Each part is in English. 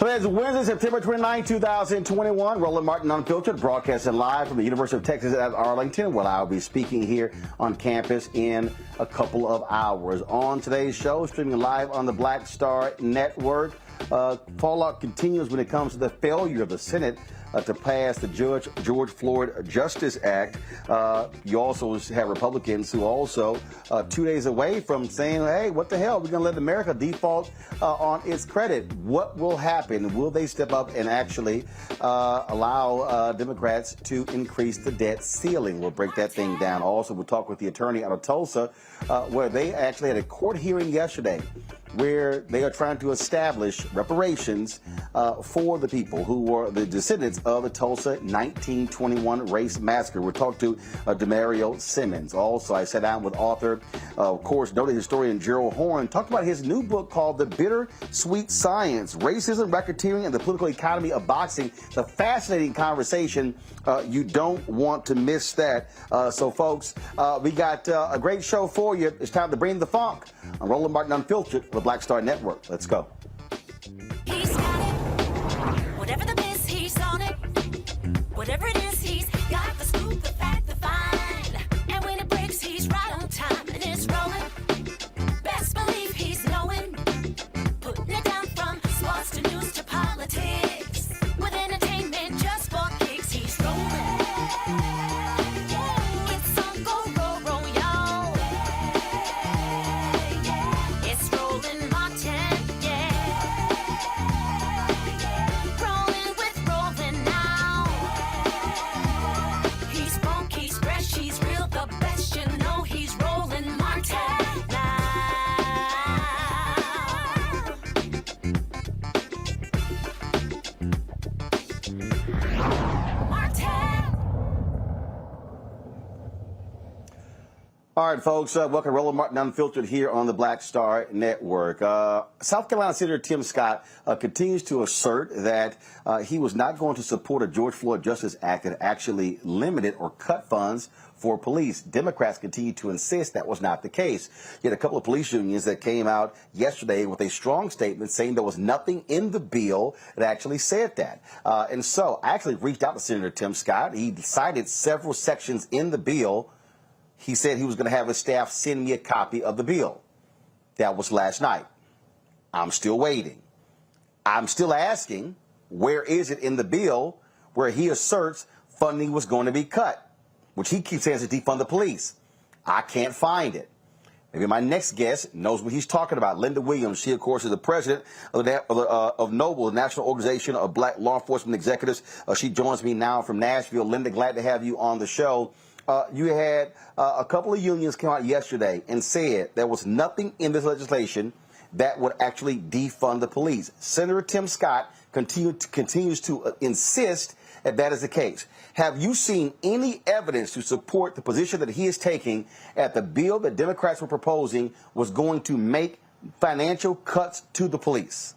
Today is Wednesday, September 29, 2021. Roland Martin Unfiltered, broadcasting live from the University of Texas at Arlington, where I'll be speaking here on campus in a couple of hours. On today's show, streaming live on the Black Star Network, fallout continues when it comes to the failure of the Senate to pass the George Floyd Justice Act. You also have Republicans who also 2 days away from saying, hey, what the hell? We're going to let America default on its credit. What will happen? Will they step up and actually allow Democrats to increase the debt ceiling? We'll break that thing down. Also, we'll talk with the attorney out of Tulsa, where they actually had a court hearing yesterday where they are trying to establish reparations for the people who were the descendants of the Tulsa 1921 race massacre. We'll talk to Demario Simmons. Also, I sat down with author, of course, noted historian Gerald Horne, talked about his new book called The Bittersweet Science, Racism, Racketeering, and the Political Economy of Boxing. It's a fascinating conversation. You don't want to miss that. So, folks, we got a great show for you. It's time to bring the funk. I'm Roland Martin Unfiltered with Black Star Network. Let's go. He's got it. Whatever the biz, he's on it. Whatever it is, he's got the scoop, the fact, the find. And when it breaks, he's right on time and it's rolling. Best believe he's knowing. Putting it down from sports to news to politics. With entertainment just for kicks, he's rolling. It's on go, roll, roll, y'all. It's rolling Martin, yeah. Rolling with rolling now. He's funky, he's fresh, he's real, the best, you know he's rolling Martin now. Martin. All right, folks, welcome to Roland Martin Unfiltered here on the Black Star Network. South Carolina Senator Tim Scott continues to assert that he was not going to support a George Floyd Justice Act that actually limited or cut funds for police. Democrats continue to insist that was not the case. You had a couple of police unions that came out yesterday with a strong statement saying there was nothing in the bill that actually said that. And so I actually reached out to Senator Tim Scott. He cited several sections in the bill. He said he was going to have his staff send me a copy of the bill. That was last night. I'm still waiting. I'm still asking, where is it in the bill where he asserts funding was going to be cut, which he keeps saying is to defund the police? I can't find it. Maybe my next guest knows what he's talking about. Linda Williams, she, of course, is the president of NOBLE, the National Organization of Black Law Enforcement Executives. She joins me now from Nashville. Linda, glad to have you on the show. You had a couple of unions come out yesterday and said there was nothing in this legislation that would actually defund the police. Senator Tim Scott continues to insist that that is the case. Have you seen any evidence to support the position that he is taking at the bill that Democrats were proposing was going to make financial cuts to the police?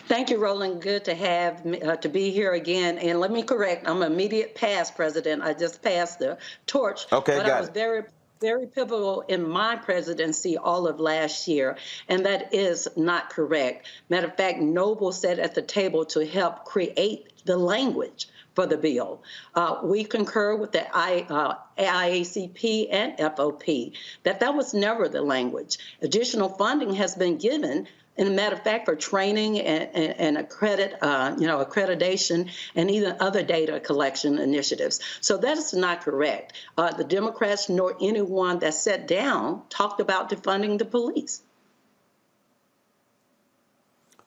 Thank you, Roland. Good to have to be here again. And let me correct, I'm immediate past president. I just passed the torch. Okay, but got I was it. very pivotal in my presidency all of last year, and that is not correct. Matter of fact, Noble sat at the table to help create the language for the bill. We concur with the IACP and FOP that was never the language. Additional funding has been given. And a matter of fact, for training and accreditation and even other data collection initiatives. So that is not correct. The Democrats nor anyone that sat down talked about defunding the police.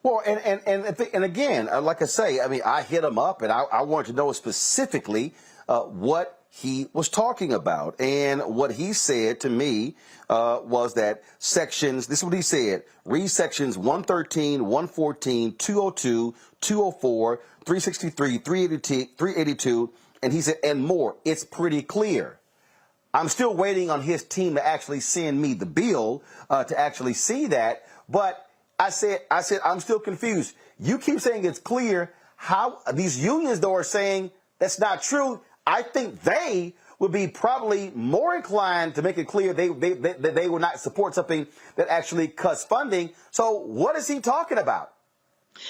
Well, and again, like I say, I mean, I hit him up and I wanted to know specifically what he was talking about. And what he said to me was that sections, this is what he said, read sections 113, 114, 202, 204, 363, 382, and he said, and more. It's pretty clear. I'm still waiting on his team to actually send me the bill to actually see that. But I said, I'm still confused. You keep saying it's clear. How these unions, though, are saying that's not true. I think they would be probably more inclined to make it clear that they will not support something that actually cuts funding. So what is he talking about?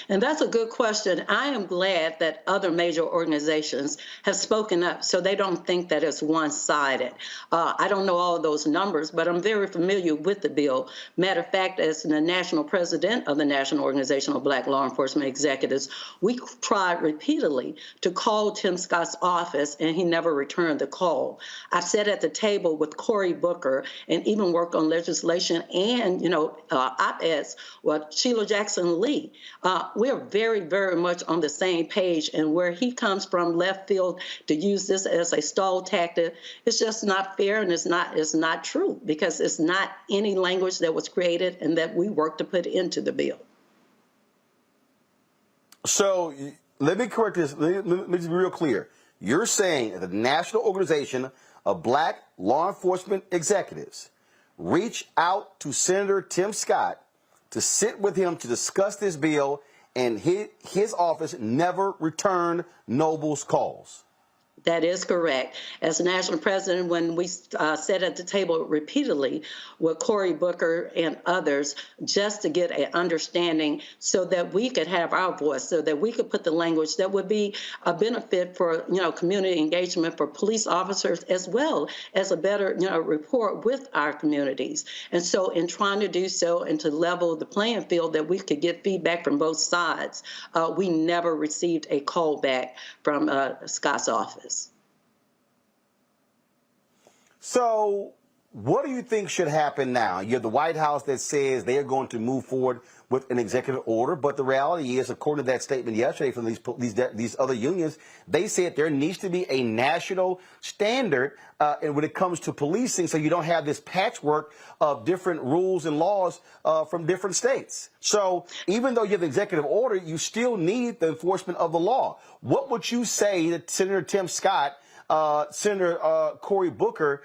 And that's a good question. I am glad that other major organizations have spoken up so they don't think that it's one-sided. I don't know all of those numbers, but I'm very familiar with the bill. Matter of fact, as the national president of the National Organization of Black Law Enforcement Executives, we tried repeatedly to call Tim Scott's office, and he never returned the call. I sat at the table with Cory Booker and even worked on legislation and, op-eds with Sheila Jackson Lee. We're very, very much on the same page, and where he comes from left field to use this as a stall tactic, it's just not fair, and it's not true, because it's not any language that was created and that we worked to put into the bill. So let me correct this. Let me be real clear. You're saying that the National Organization of Black Law Enforcement Executives reached out to Senator Tim Scott to sit with him to discuss this bill, and his office never returned Noble's calls. That is correct. As national president, when we sat at the table repeatedly with Cory Booker and others, just to get an understanding so that we could have our voice, so that we could put the language that would be a benefit for, community engagement for police officers, as well as a better, rapport with our communities. And so in trying to do so and to level the playing field that we could get feedback from both sides, we never received a call back from Scott's office. So what do you think should happen now? You have the White House that says they are going to move forward with an executive order, but the reality is, according to that statement yesterday from these other unions, they said there needs to be a national standard and when it comes to policing, so you don't have this patchwork of different rules and laws from different states. So even though you have an executive order, you still need the enforcement of the law. What would you say to Senator Tim Scott, Senator Cory Booker?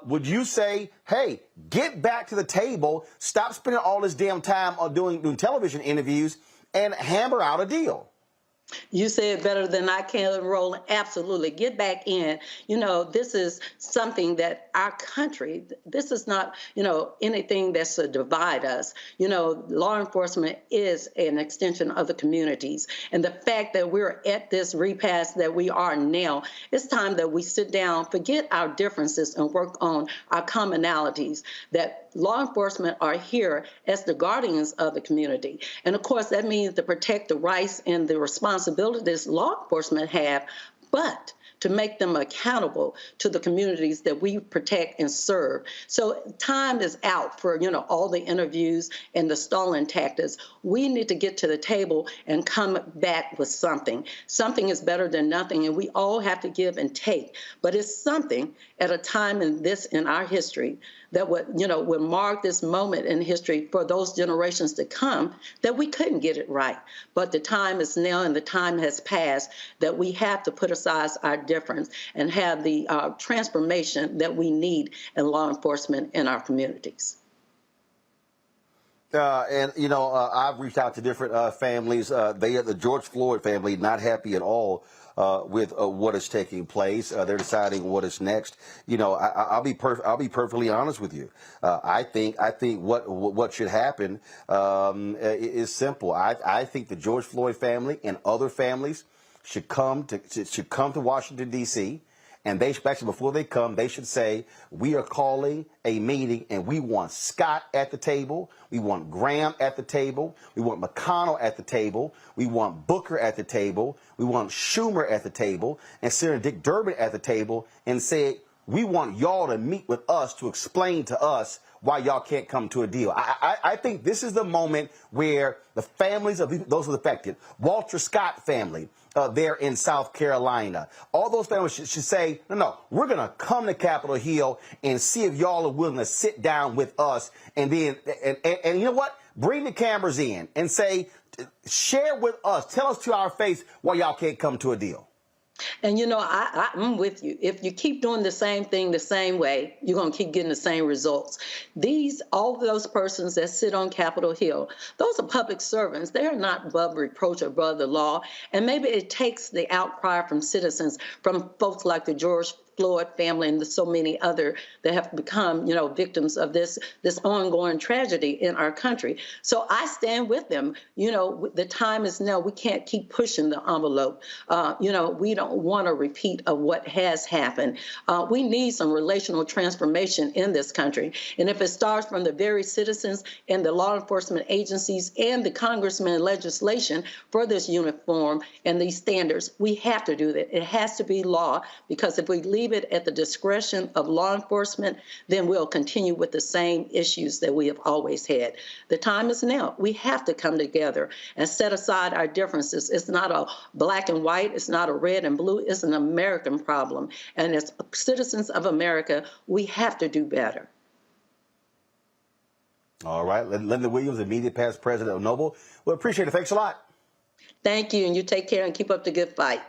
Would you say, hey, get back to the table, stop spending all this damn time on doing television interviews, and hammer out a deal? You say it better than I can, Roland. Absolutely. Get back in. This is something that our country, this is not, anything that's to divide us. Law enforcement is an extension of the communities. And the fact that we're at this repass that we are now, it's time that we sit down, forget our differences, and work on our commonalities, that law enforcement are here as the guardians of the community. And of course, that means to protect the rights and the responsibilities law enforcement have, but to make them accountable to the communities that we protect and serve. So time is out for, all the interviews and the stalling tactics. We need to get to the table and come back with something. Something is better than nothing, and we all have to give and take. But it's something at a time in our history that would mark this moment in history for those generations to come, that we couldn't get it right. But the time is now, and the time has passed, that we have to put aside our difference and have the transformation that we need in law enforcement in our communities. I've reached out to different families. The George Floyd family, not happy at all with what is taking place. They're deciding what is next. I'll be perfectly honest with you. I think what should happen is simple. I think the George Floyd family and other families should come to Washington, D.C., and they should, actually, before they come, they should say, we are calling a meeting, and we want Scott at the table. We want Graham at the table. We want McConnell at the table. We want Booker at the table. We want Schumer at the table, and Senator Dick Durbin at the table, and say, we want y'all to meet with us to explain to us why y'all can't come to a deal. I think this is the moment where the families of those who are affected, Walter Scott family, there in South Carolina, all those families should say, no, we're going to come to Capitol Hill and see if y'all are willing to sit down with us. And then, and you know what? Bring the cameras in and say, share with us, tell us to our face why y'all can't come to a deal. And, I'm with you. If you keep doing the same thing the same way, you're going to keep getting the same results. All of those persons that sit on Capitol Hill, those are public servants. They are not above reproach or above the law. And maybe it takes the outcry from citizens, from folks like the George Floyd family and so many other that have become, victims of this ongoing tragedy in our country. So I stand with them. The time is now. We can't keep pushing the envelope. We don't want a repeat of what has happened. We need some relational transformation in this country. And if it starts from the very citizens and the law enforcement agencies and the congressmen and legislation for this uniform and these standards, we have to do that. It has to be law, because if we leave it at the discretion of law enforcement, then we'll continue with the same issues that we have always had. The time is now. We have to come together and set aside our differences. It's not a black and white. It's not a red and blue. It's an American problem. And as citizens of America, we have to do better. All right. Linda Williams, immediate past president of Noble. Well, appreciate it. Thanks a lot. Thank you. And you take care and keep up the good fight.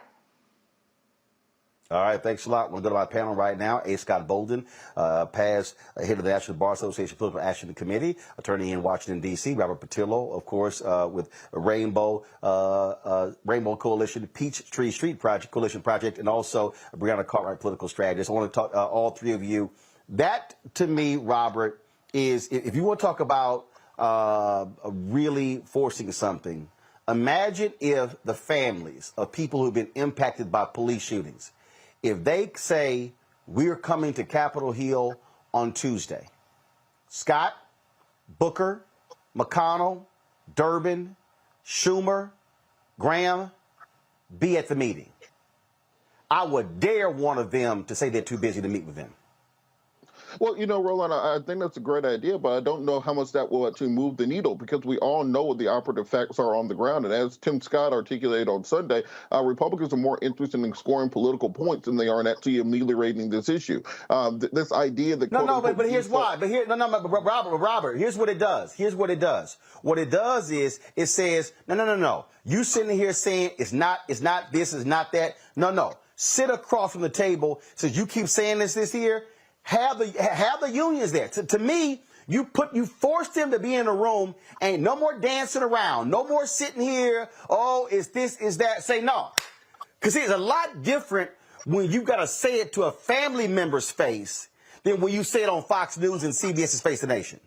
All right, thanks a lot. We're going to go to my panel right now. A. Scott Bolden, past head of the National Bar Association Political Action Committee, attorney in Washington, D.C. Robert Patillo, of course, with Rainbow Coalition, Peachtree Street Project, Coalition Project, and also Brianna Cartwright, political strategist. I want to talk all three of you. That, to me, Robert, is, if you want to talk about really forcing something, imagine if the families of people who've been impacted by police shootings, if they say, we're coming to Capitol Hill on Tuesday, Scott, Booker, McConnell, Durbin, Schumer, Graham, be at the meeting. I would dare one of them to say they're too busy to meet with them. Well, Roland, I think that's a great idea, but I don't know how much that will actually move the needle, because we all know what the operative facts are on the ground. And as Tim Scott articulated on Sunday, Republicans are more interested in scoring political points than they are in actually ameliorating this issue. This idea that but here's why. But Robert, here's what it does. What it does is it says, no. You sitting here saying it's not this, it's not that. No. Sit across from the table. So you keep saying this here. Have the unions there. To me, you forced them to be in a room. Ain't no more dancing around. No more sitting here. Oh, is this, is that? Say no. Because it's a lot different when you got to say it to a family member's face than when you say it on Fox News and CBS's Face the Nation.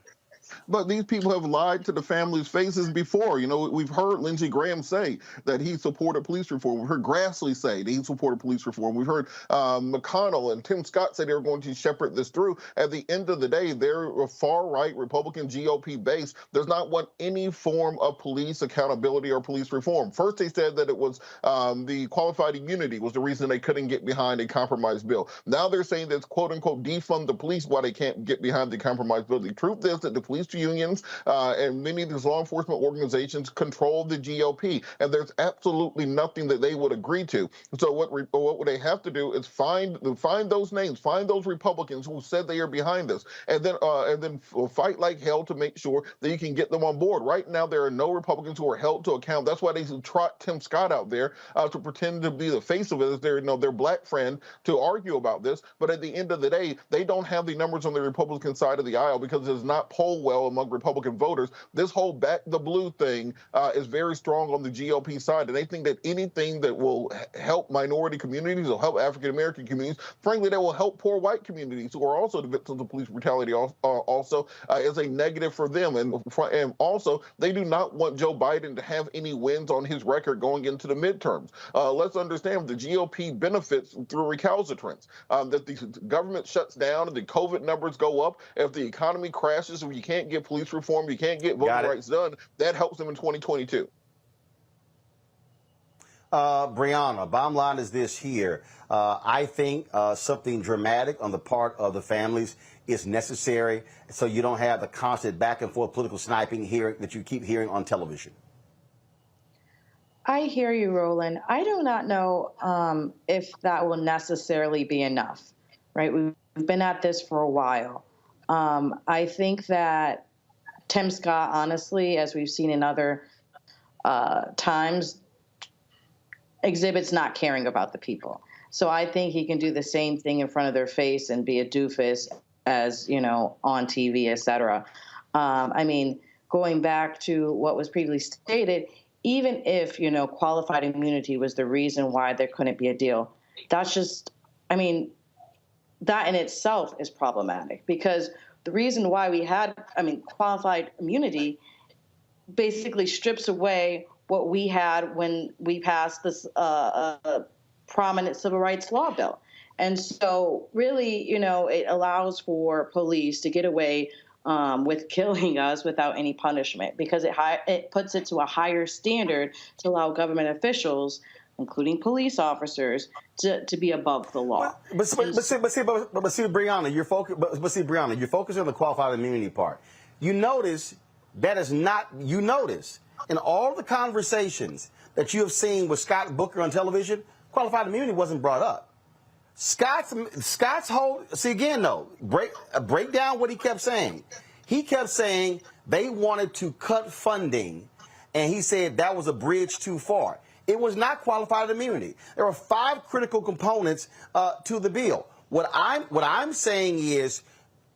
But these people have lied to the families' faces before. We've heard Lindsey Graham say that he supported police reform. We've heard Grassley say that he supported police reform. We've heard McConnell and Tim Scott say they were going to shepherd this through. At the end of the day, they're a far-right Republican GOP base does not want any form of police accountability or police reform. First, they said that it was the qualified immunity was the reason they couldn't get behind a compromise bill. Now they're saying that it's quote-unquote defund the police why they can't get behind the compromise bill. The truth is that the police unions and many of these law enforcement organizations control the GOP, and there's absolutely nothing that they would agree to. So what would they have to do is find those names, find those Republicans who said they are behind this, and then fight like hell to make sure that you can get them on board. Right now, there are no Republicans who are held to account. That's why they trot Tim Scott out there to pretend to be the face of it as their black friend to argue about this. But at the end of the day, they don't have the numbers on the Republican side of the aisle because it does not poll well among Republican voters. This whole back the blue thing is very strong on the GOP side, and they think that anything that will help minority communities or help African American communities, frankly, that will help poor white communities who are also the victims of police brutality also is a negative for them. And also, they do not want Joe Biden to have any wins on his record going into the midterms. Let's understand the GOP benefits through recalcitrance. That the government shuts down and the COVID numbers go up. If the economy crashes, if you can't get police reform, you can't get voting rights done, that helps them in 2022. Brianna, bottom line is this here. I think something dramatic on the part of the families is necessary so you don't have the constant back and forth political sniping here that you keep hearing on television. I hear you, Roland. I do not know if that will necessarily be enough, right? We've been at this for a while. I think that Tim Scott, honestly, as we've seen in other times, exhibits not caring about the people. So I think he can do the same thing in front of their face and be a doofus as, on TV, et cetera. I mean, going back to what was previously stated, even if, qualified immunity was the reason why there couldn't be a deal, that's just, that in itself is problematic, because the reason why we had, qualified immunity basically strips away what we had when we passed this prominent civil rights law bill. And so really, it allows for police to get away with killing us without any punishment, because it puts it to a higher standard to allow government officials, including police officers, to be above the law. But see, Brianna, you're focusing on the qualified immunity part. You notice that is not. You notice in all the conversations that you have seen with Scott Booker on television, qualified immunity wasn't brought up. Scott's whole, see again though, break down what he kept saying. He kept saying they wanted to cut funding, and he said that was a bridge too far. It was not qualified immunity. There are 5 critical components to the bill. What I'm saying is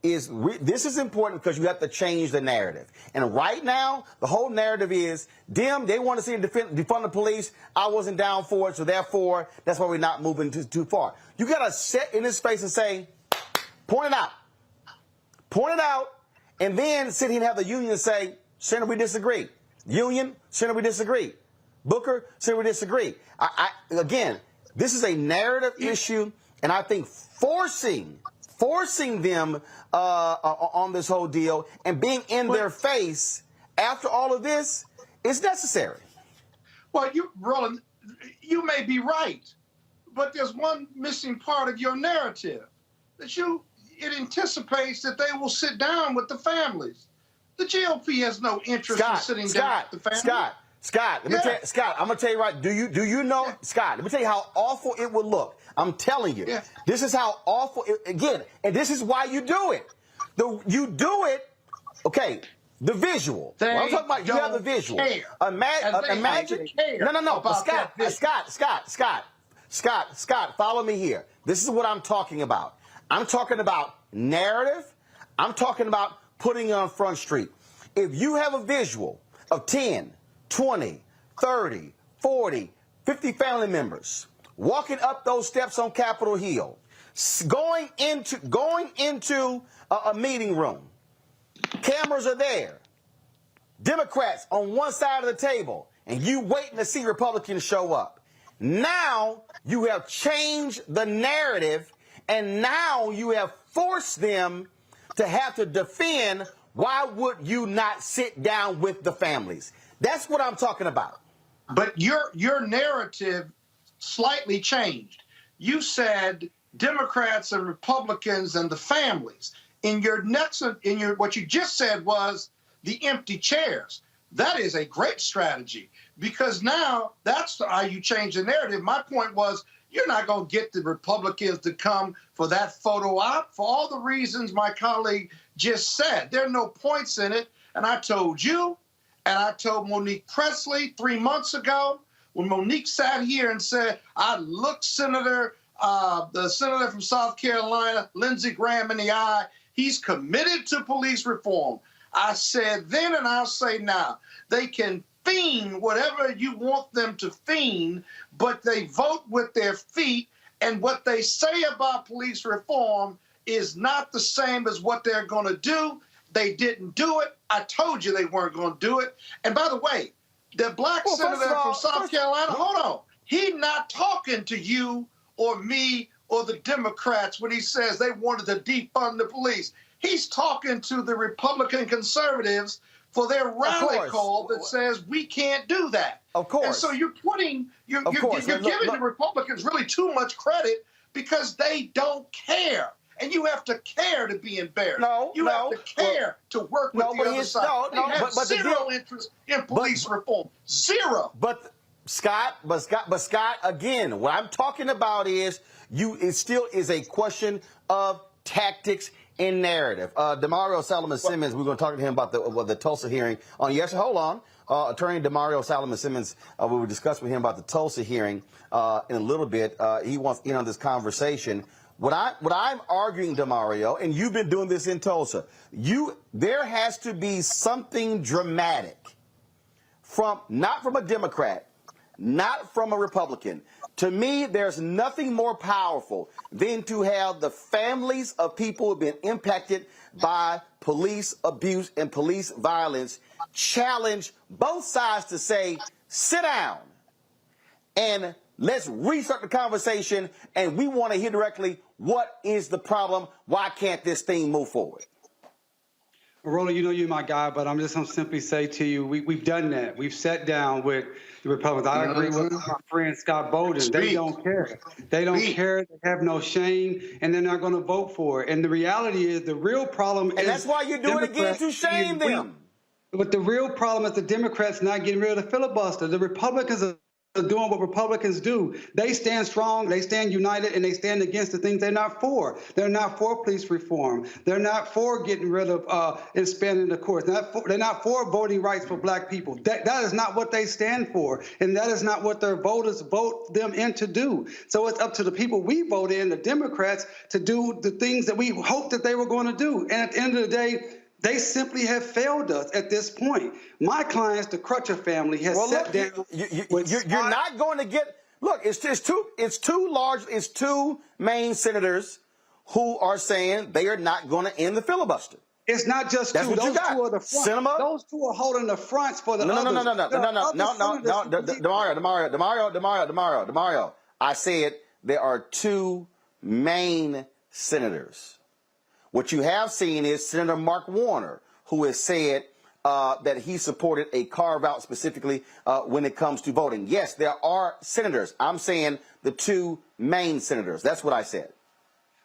this is important because you have to change the narrative. And right now, the whole narrative is, they want to see defund the police. I wasn't down for it, so therefore, that's why we're not moving too far. You got to sit in his face and say, point it out, and then sit here and have the union say, Senator, we disagree. Union, Senator, we disagree. Booker, Senator, we disagree. Again, this is a narrative issue, and I think forcing them on this whole deal and being in their face after all of this is necessary. Well, Roland, you may be right, but there's one missing part of your narrative, that it anticipates that they will sit down with the families. The GOP has no interest in sitting down with the families. Scott, I'm gonna tell you right. Do you know, Scott? Let me tell you how awful it would look. I'm telling you, this is how awful. Again, and this is why you do it. You do it. Okay, the visual. What I'm talking about, you have the visual. Imagine. No. Scott, follow me here. This is what I'm talking about. I'm talking about narrative. I'm talking about putting it on Front Street. If you have a visual of 10, 20, 30, 40, 50 family members walking up those steps on Capitol Hill, going into a meeting room, cameras are there, Democrats on one side of the table, and you waiting to see Republicans show up. Now you have changed the narrative, and now you have forced them to have to defend. Why would you not sit down with the families? That's what I'm talking about. But your narrative slightly changed. You said Democrats and Republicans and the families. What you just said was the empty chairs. That is a great strategy, because now that's how you change the narrative. My point was, you're not going to get the Republicans to come for that photo op for all the reasons my colleague just said. There are no points in it. And I told you, and I told Monique Presley 3 months ago, when Monique sat here and said, I looked the senator from South Carolina, Lindsey Graham, in the eye. He's committed to police reform. I said then, and I'll say now, they can fiend whatever you want them to fiend, but they vote with their feet, and what they say about police reform is not the same as what they're going to do. They didn't do it. I told you they weren't going to do it. And by the way, the black senator from South Carolina, hold on, he's not talking to you or me or the Democrats when he says they wanted to defund the police. He's talking to the Republican conservatives for their rally call that says we can't do that. Of course. And so you're giving the Republicans really too much credit, because they don't care. And you have to care to be embarrassed. You have to care to work with the other side. They have zero interest in police reform. Zero. But Scott, again, what I'm talking about is it still is a question of tactics and narrative. Demario Solomon Simmons, we're going to talk to him about the Tulsa hearing on yesterday. Hold on. Attorney Demario Solomon Simmons, we will discuss with him about the Tulsa hearing in a little bit. He wants in on this conversation. What I'm arguing, Demario, and you've been doing this in Tulsa, there has to be something dramatic not from a Democrat, not from a Republican. To me, there's nothing more powerful than to have the families of people who have been impacted by police abuse and police violence challenge both sides to say, sit down and let's restart the conversation, and we want to hear directly what is the problem, why can't this thing move forward? Roland, you know you're my guy, but I'm just going to simply say to you, we've done that. We've sat down with the Republicans. I agree with my friend Scott Bolden. They don't care. They don't care. They have no shame, and they're not going to vote for it. And the reality is the real problem is... And that's why you're doing it again, to shame them. But the real problem is the Democrats not getting rid of the filibuster. The Republicans are doing what Republicans do. They stand strong, they stand united, and they stand against the things they're not for. They're not for police reform. They're not for getting rid of expanding the courts. They're not for voting rights for black people. That is not what they stand for, and that is not what their voters vote them in to do. So it's up to the people we vote in, the Democrats, to do the things that we hoped that they were going to do. And at the end of the day, they simply have failed us at this point. My clients, the Crutcher family, has sat down. You're not going to get. Look, it's two main senators who are saying they are not going to end the filibuster. It's not just two. Those two are the front. Cinema? Those two are holding the fronts for the others. Demario. I said there are two main senators. What you have seen is Senator Mark Warner, who has said that he supported a carve-out specifically when it comes to voting. Yes, there are senators. I'm saying the two main senators. That's what I said.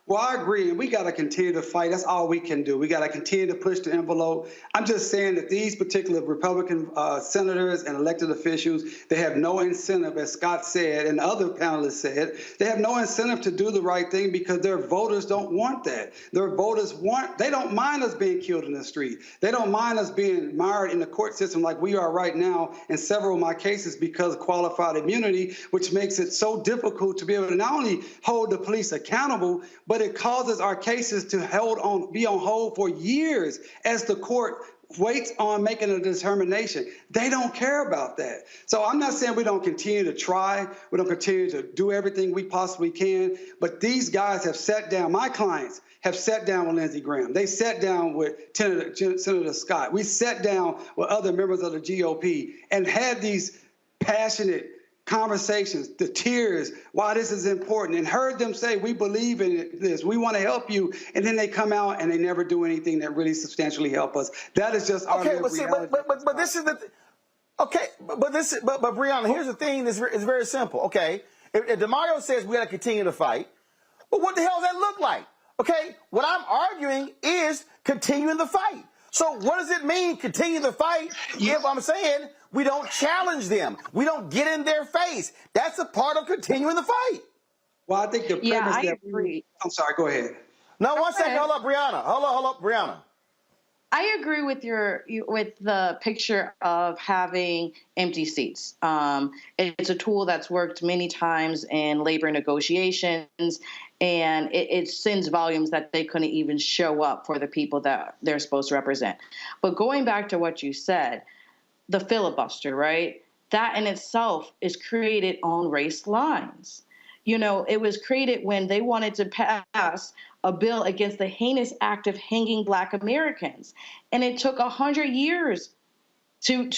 Well, I agree, and we got to continue to fight. That's all we can do. We got to continue to push the envelope. I'm just saying that these particular Republican senators and elected officials, they have no incentive, as Scott said and other panelists said, they have no incentive to do the right thing because their voters don't want that. Their voters they don't mind us being killed in the street. They don't mind us being mired in the court system like we are right now in several of my cases because of qualified immunity, which makes it so difficult to be able to not only hold the police accountable, but it causes our cases to be on hold for years as the court waits on making a determination. They don't care about that. So I'm not saying we don't continue to try, we don't continue to do everything we possibly can, but these guys have sat down, my clients have sat down with Lindsey Graham. They sat down with Senator Scott. We sat down with other members of the GOP and had these passionate conversations, the tears, why this is important, and heard them say, we believe in this, we want to help you, and then they come out and they never do anything that really substantially help us. That is just our reality. But this is the but Breonna, here's the thing, it's very simple. Okay, if DeMario says we got to continue to fight, but what the hell does that look like? Okay, what I'm arguing is continuing the fight. So what does it mean, continue the fight, if I'm saying we don't challenge them, we don't get in their face? That's a part of continuing the fight. Well, I think the premise I agree. I'm sorry, go ahead. No, one second, hold up, Breonna. Hold up, Breonna. I agree with with the picture of having empty seats. It's a tool that's worked many times in labor negotiations, and it sends volumes that they couldn't even show up for the people that they're supposed to represent. But going back to what you said, the filibuster, right? That in itself is created on race lines. You know, it was created when they wanted to pass a bill against the heinous act of hanging Black Americans. And it took 100 years to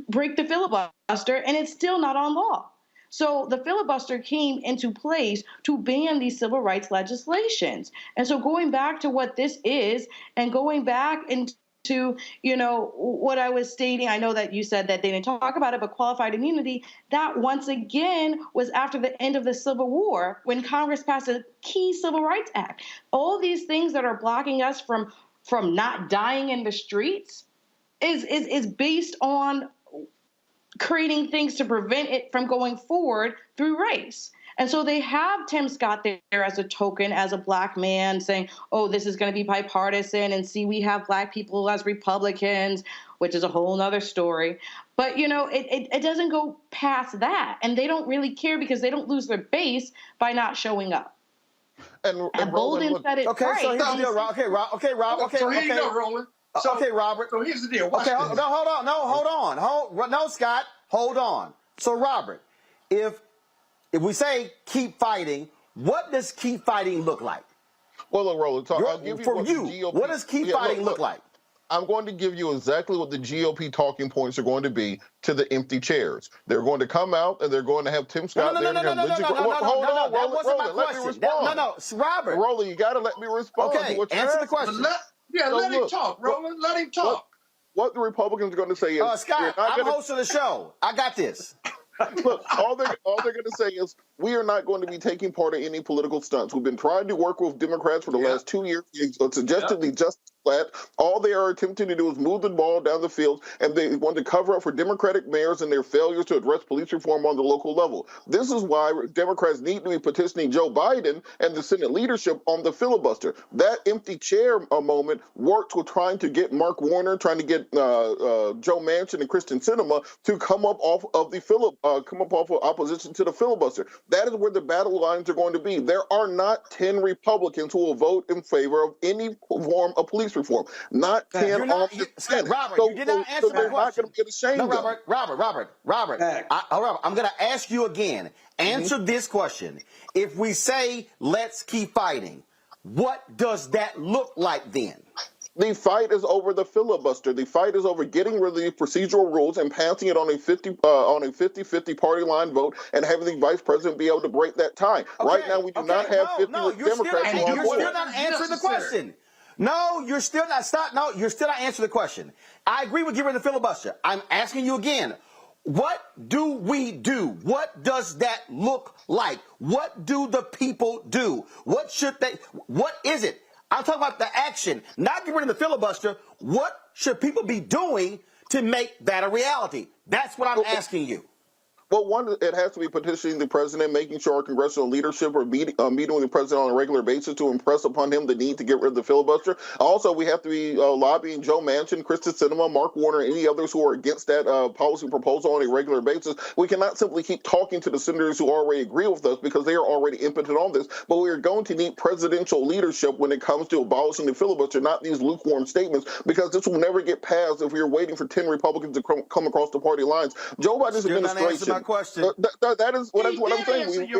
break the filibuster, and it's still not on law. So the filibuster came into place to ban these civil rights legislations. And so going back to what this is and going back into, you know, what I was stating, I know that you said that they didn't talk about it, but qualified immunity, that once again was after the end of the Civil War when Congress passed a key Civil Rights Act. All these things that are blocking us from not dying in the streets is based on creating things to prevent it from going forward through race. And so they have Tim Scott there as a token, as a Black man saying, oh, this is going to be bipartisan, and see, we have Black people as Republicans, which is a whole nother story. But, you know, it doesn't go past that. And they don't really care because they don't lose their base by not showing up. And Bolden said it okay, right. So here's the deal, Rob. Okay, Rob. So here you go, Roland. So, okay, Robert. So here's the deal. Watch okay, this. no, hold on. No, Scott. Hold on. So, Robert, if we say keep fighting, what does keep fighting look like? Well, look, Roland, I'll give you For what you, the GOP, what does keep fighting look like? I'm going to give you exactly what the GOP talking points are going to be to the empty chairs. They're going to come out and they're going to have Tim Scott there. No, that wasn't my question. No, Robert. Roland, you got to let me respond. Okay, answer the question. Let him talk, Roland. Let him talk. What the Republicans are going to say is, Scott, I'm host of the show. I got this. Look, all they're going to say is we are not going to be taking part in any political stunts. We've been trying to work with Democrats for the last 2 years. Suggested the Justice flat. All they are attempting to do is move the ball down the field, and they want to cover up for Democratic mayors and their failures to address police reform on the local level. This is why Democrats need to be petitioning Joe Biden and the Senate leadership on the filibuster. That empty chair moment worked with trying to get Mark Warner, trying to get Joe Manchin and Kristen Sinema to come up off of opposition to the filibuster. That is where the battle lines are going to be. There are not 10 Republicans who will vote in favor of any form of police reform. Not 10 off the Senate. Robert, you did not answer my question. Not going to get ashamed Robert. I'm going to ask you again. Answer this question. If we say let's keep fighting, what does that look like then? The fight is over the filibuster. The fight is over getting rid of the procedural rules and passing it on a 50-50 party line vote and having the vice president be able to break that tie. Right now, we do not have 50 Democrats you're on board. still not answering the question. No, you're still not. Stop. No, you're still not answering the question. I agree with getting rid of the filibuster. I'm asking you again. What do we do? What does that look like? What do the people do? What is it? I'm talking about the action, not getting rid of the filibuster. What should people be doing to make that a reality? That's what I'm asking you. Well, one, it has to be petitioning the president, making sure our congressional leadership are meeting with the president on a regular basis to impress upon him the need to get rid of the filibuster. Also, we have to be lobbying Joe Manchin, Kristen Sinema, Mark Warner, and any others who are against that policy proposal on a regular basis. We cannot simply keep talking to the senators who already agree with us because they are already impotent on this. But we are going to need presidential leadership when it comes to abolishing the filibuster, not these lukewarm statements, because this will never get passed if we are waiting for 10 Republicans to come across the party lines. Joe Biden's administration. Question. That is what I'm saying.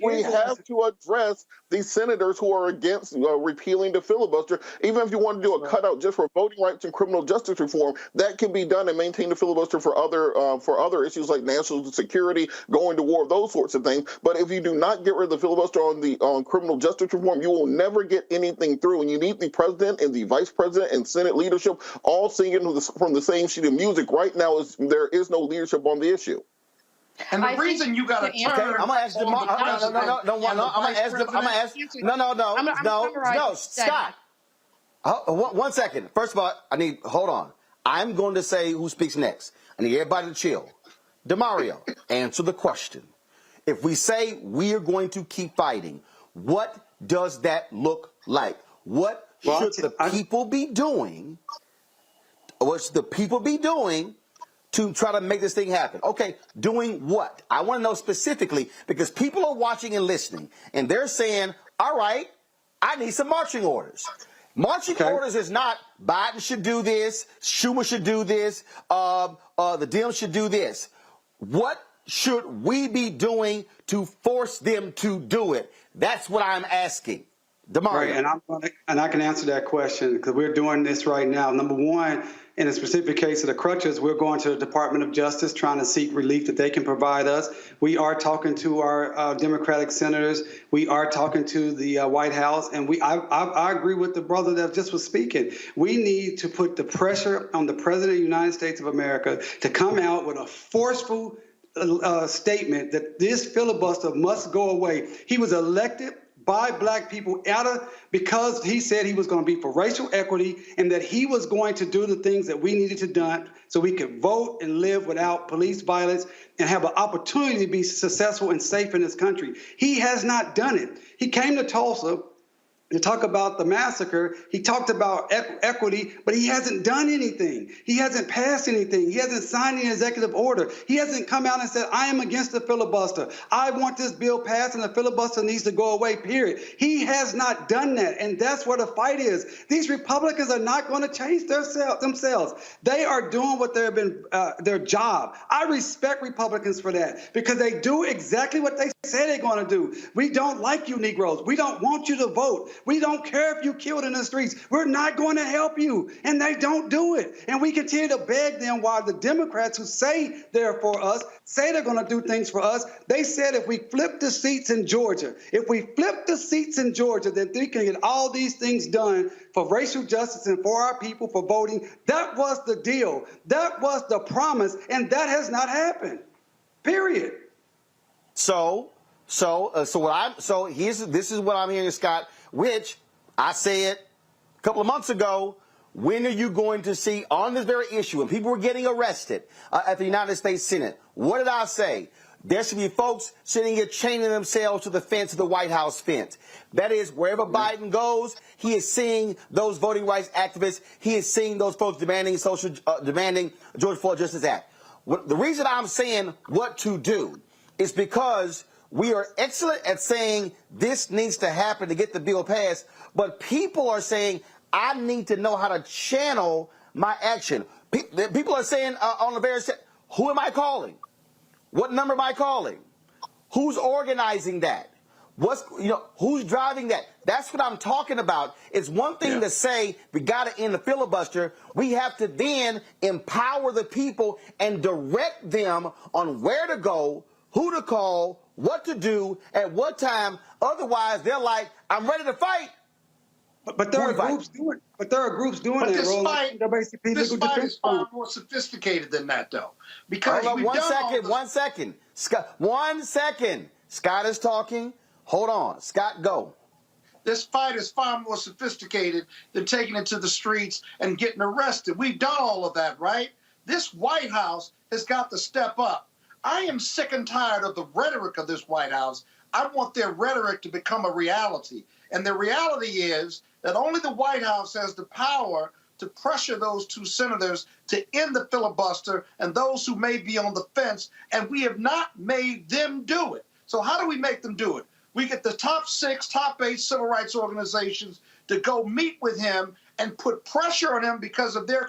We have to address these senators who are against repealing the filibuster. Even if you want to do a cutout just for voting rights and criminal justice reform, that can be done and maintain the filibuster for other issues like national security, going to war, those sorts of things. But if you do not get rid of the filibuster on criminal justice reform, you will never get anything through. And you need the president and the vice president and Senate leadership all singing from the same sheet of music. Right now, there is no leadership on the issue. And the reason you got to turn. Okay, I'm gonna ask No, Scott. One second. First of all, hold on. I'm going to say who speaks next. I need everybody to chill. DeMario, answer the question. If we say we are going to keep fighting, what does that look like? What should the people be doing? What should the people be doing to try to make this thing happen? Okay, doing what? I want to know specifically, because people are watching and listening, and they're saying, all right, I need some marching orders. Marching orders is not Biden should do this, Schumer should do this, the Dems should do this. What should we be doing to force them to do it? That's what I'm asking. DeMario. Right, and I can answer that question because we're doing this right now. Number one, in a specific case of the crutches, we're going to the Department of Justice trying to seek relief that they can provide us. We are talking to our Democratic senators. We are talking to the White House. And I agree with the brother that just was speaking. We need to put the pressure on the President of the United States of America to come out with a forceful statement that this filibuster must go away. He was elected by black people because he said he was going to be for racial equity and that he was going to do the things that we needed to do so we could vote and live without police violence and have an opportunity to be successful and safe in this country. He has not done it. He came to Tulsa to talk about the massacre. He talked about equity, but he hasn't done anything. He hasn't passed anything. He hasn't signed an executive order. He hasn't come out and said, I am against the filibuster. I want this bill passed and the filibuster needs to go away, period. He has not done that, and that's where the fight is. These Republicans are not going to change themselves. They are doing what they've been their job. I respect Republicans for that because they do exactly what they say they're going to do. We don't like you Negroes. We don't want you to vote. We don't care if you killed in the streets. We're not going to help you. And they don't do it. And we continue to beg them while the Democrats who say they're for us, say they're going to do things for us. They said if we flip the seats in Georgia, then we can get all these things done for racial justice and for our people for voting. That was the deal. That was the promise. And that has not happened. Period. This is what I'm hearing, Scott, which I said a couple of months ago. When are you going to see on this very issue, when people were getting arrested at the United States Senate? What did I say? There should be folks sitting here chaining themselves to the fence of the White House fence. That is, wherever Biden goes, he is seeing those voting rights activists. He is seeing those folks demanding George Floyd Justice Act. The reason I'm saying what to do is because we are excellent at saying this needs to happen to get the bill passed, but people are saying, I need to know how to channel my action. People are saying on the very set, who am I calling? What number am I calling? Who's organizing that? Who's driving that? That's what I'm talking about. It's one thing to say we got to end the filibuster. We have to then empower the people and direct them on where to go, who to call, what to do, at what time. Otherwise, they're like, I'm ready to fight. But there are groups doing it. But there are groups doing it. This fight is far more sophisticated than that, though. Because one second. Scott, 1 second. Scott is talking. Hold on. Scott, go. This fight is far more sophisticated than taking it to the streets and getting arrested. We've done all of that, right? This White House has got to step up. I am sick and tired of the rhetoric of this White House. I want their rhetoric to become a reality. And the reality is that only the White House has the power to pressure those two senators to end the filibuster and those who may be on the fence, and we have not made them do it. So how do we make them do it? We get the top 6, top 8 civil rights organizations to go meet with him and put pressure on him because of their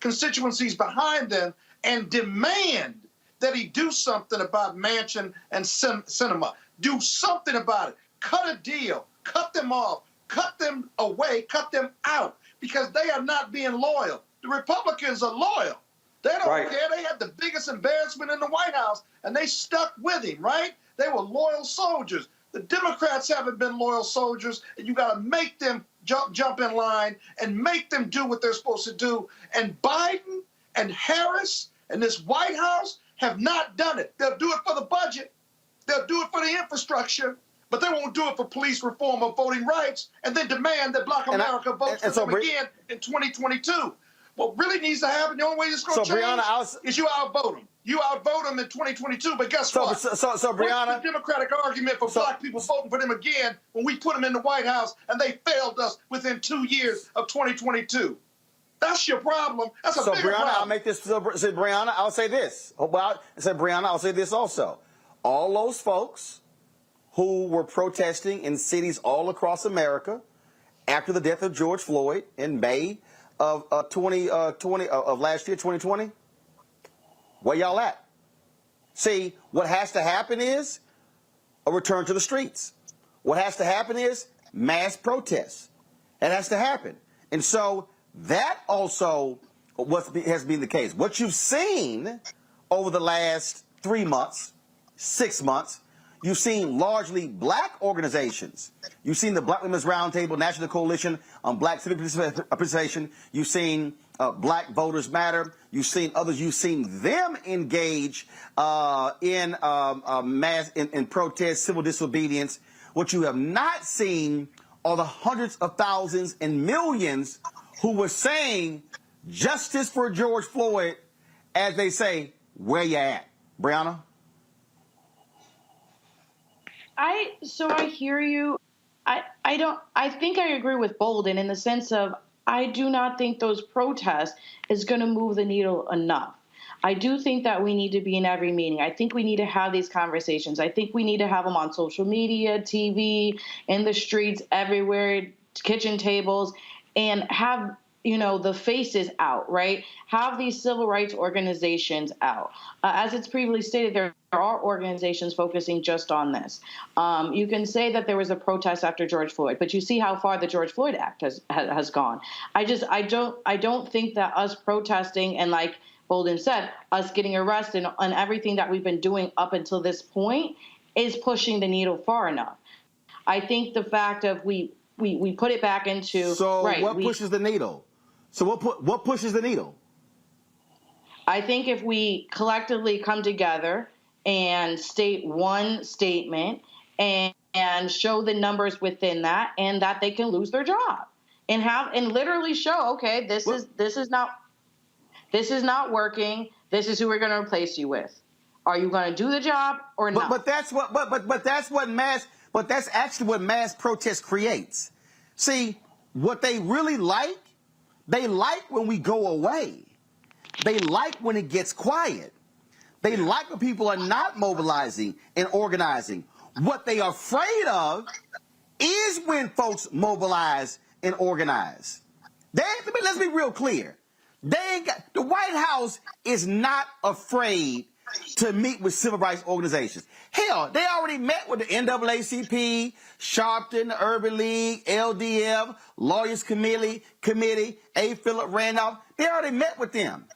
constituencies behind them and demand that he do something about Manchin and Sinema. Do something about it. Cut a deal. Cut them off. Cut them away. Cut them out because they are not being loyal. The Republicans are loyal. They don't care. They had the biggest embarrassment in the White House, and they stuck with him, right? They were loyal soldiers. The Democrats haven't been loyal soldiers, and you got to make them jump in line and make them do what they're supposed to do. And Biden and Harris and this White House have not done it. They'll do it for the budget. They'll do it for the infrastructure, but they won't do it for police reform or voting rights and then demand that Black America votes for them again in 2022. What really needs to happen, the only way it's going to change is you outvote them. You outvote them in 2022, but guess what? So Brianna, what's the Democratic argument for Black people voting for them again when we put them in the White House and they failed us within 2 years of 2022? That's your problem. That's a bigger problem. I'll make this. Brianna, I'll say this. Brianna, I'll say this also. All those folks who were protesting in cities all across America after the death of George Floyd in May of last year, 2020, where y'all at? See, what has to happen is a return to the streets. What has to happen is mass protests. It has to happen. And so that also has been the case. What you've seen over the last 3 months, 6 months, you've seen largely Black organizations. You've seen the Black Women's Roundtable, National Coalition on Black Civic Participation. You've seen Black Voters Matter. You've seen others. You've seen them engage in protest, civil disobedience. What you have not seen are the hundreds of thousands and millions who were saying justice for George Floyd, as they say, where you at? Brianna? So I hear you. I I think I agree with Bolden in the sense of I do not think those protests is going to move the needle enough. I do think that we need to be in every meeting. I think we need to have these conversations. I think we need to have them on social media, TV, in the streets, everywhere, kitchen tables, and have, the faces out, right? Have these civil rights organizations out. As it's previously stated, there are organizations focusing just on this. You can say that there was a protest after George Floyd, but you see how far the George Floyd Act has gone. I don't think that us protesting and, like Bolden said, us getting arrested and everything that we've been doing up until this point is pushing the needle far enough. I think the fact of we put it back into what pushes the needle? So what pushes the needle? I think if we collectively come together and state one statement and show the numbers within that, and that they can lose their job, and literally show, okay, this is not working. This is who we're going to replace you with. Are you going to do the job or not? But that's actually what mass protest creates. See, what they really like, they like when we go away. They like when it gets quiet. They like when people are not mobilizing and organizing. What they are afraid of is when folks mobilize and organize. Let's be real clear. The White House is not afraid to meet with civil rights organizations. Hell, they already met with the NAACP, Sharpton, the Urban League, LDF, Lawyers Committee, A. Philip Randolph. They already met with them.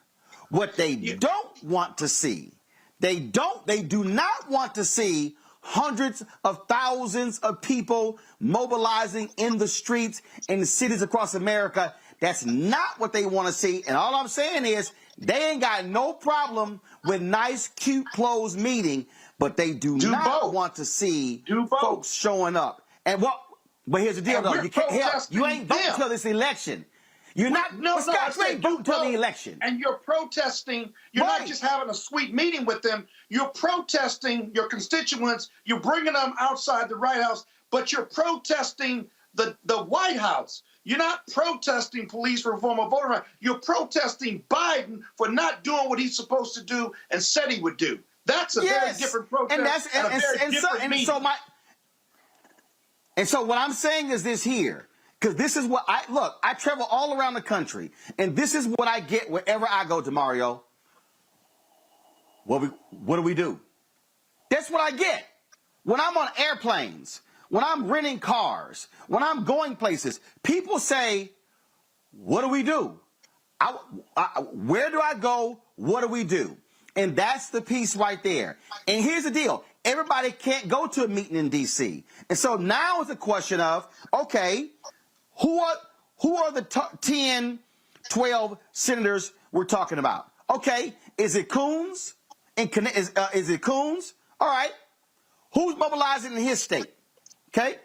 What they don't want to see, they do not want to see hundreds of thousands of people mobilizing in the streets in the cities across America. That's not what they want to see. And all I'm saying is they ain't got no problem with nice, cute clothes meeting, but they do not want to see folks showing up. But here's the deal, though. You ain't voting until this election. You're not. You ain't voting until the election. And you're protesting. You're not just having a sweet meeting with them. You're protesting your constituents. You're bringing them outside the White House, but you're protesting the White House. You're not protesting police reform or voter rights. You're protesting Biden for not doing what he's supposed to do and said he would do. That's a very different protest And so what I'm saying is this here, because this is what I travel all around the country, and this is what I get wherever I go to, Mario. What do we do? That's what I get. When I'm on airplanes, when I'm renting cars, when I'm going places, people say, what do we do? Where do I go? What do we do? And that's the piece right there. And here's the deal. Everybody can't go to a meeting in D.C. And so now it's a question of, okay, who are the 10, 12 senators we're talking about? Okay, is it Coons? Is it Coons? All right. Who's mobilizing in his state? Okay?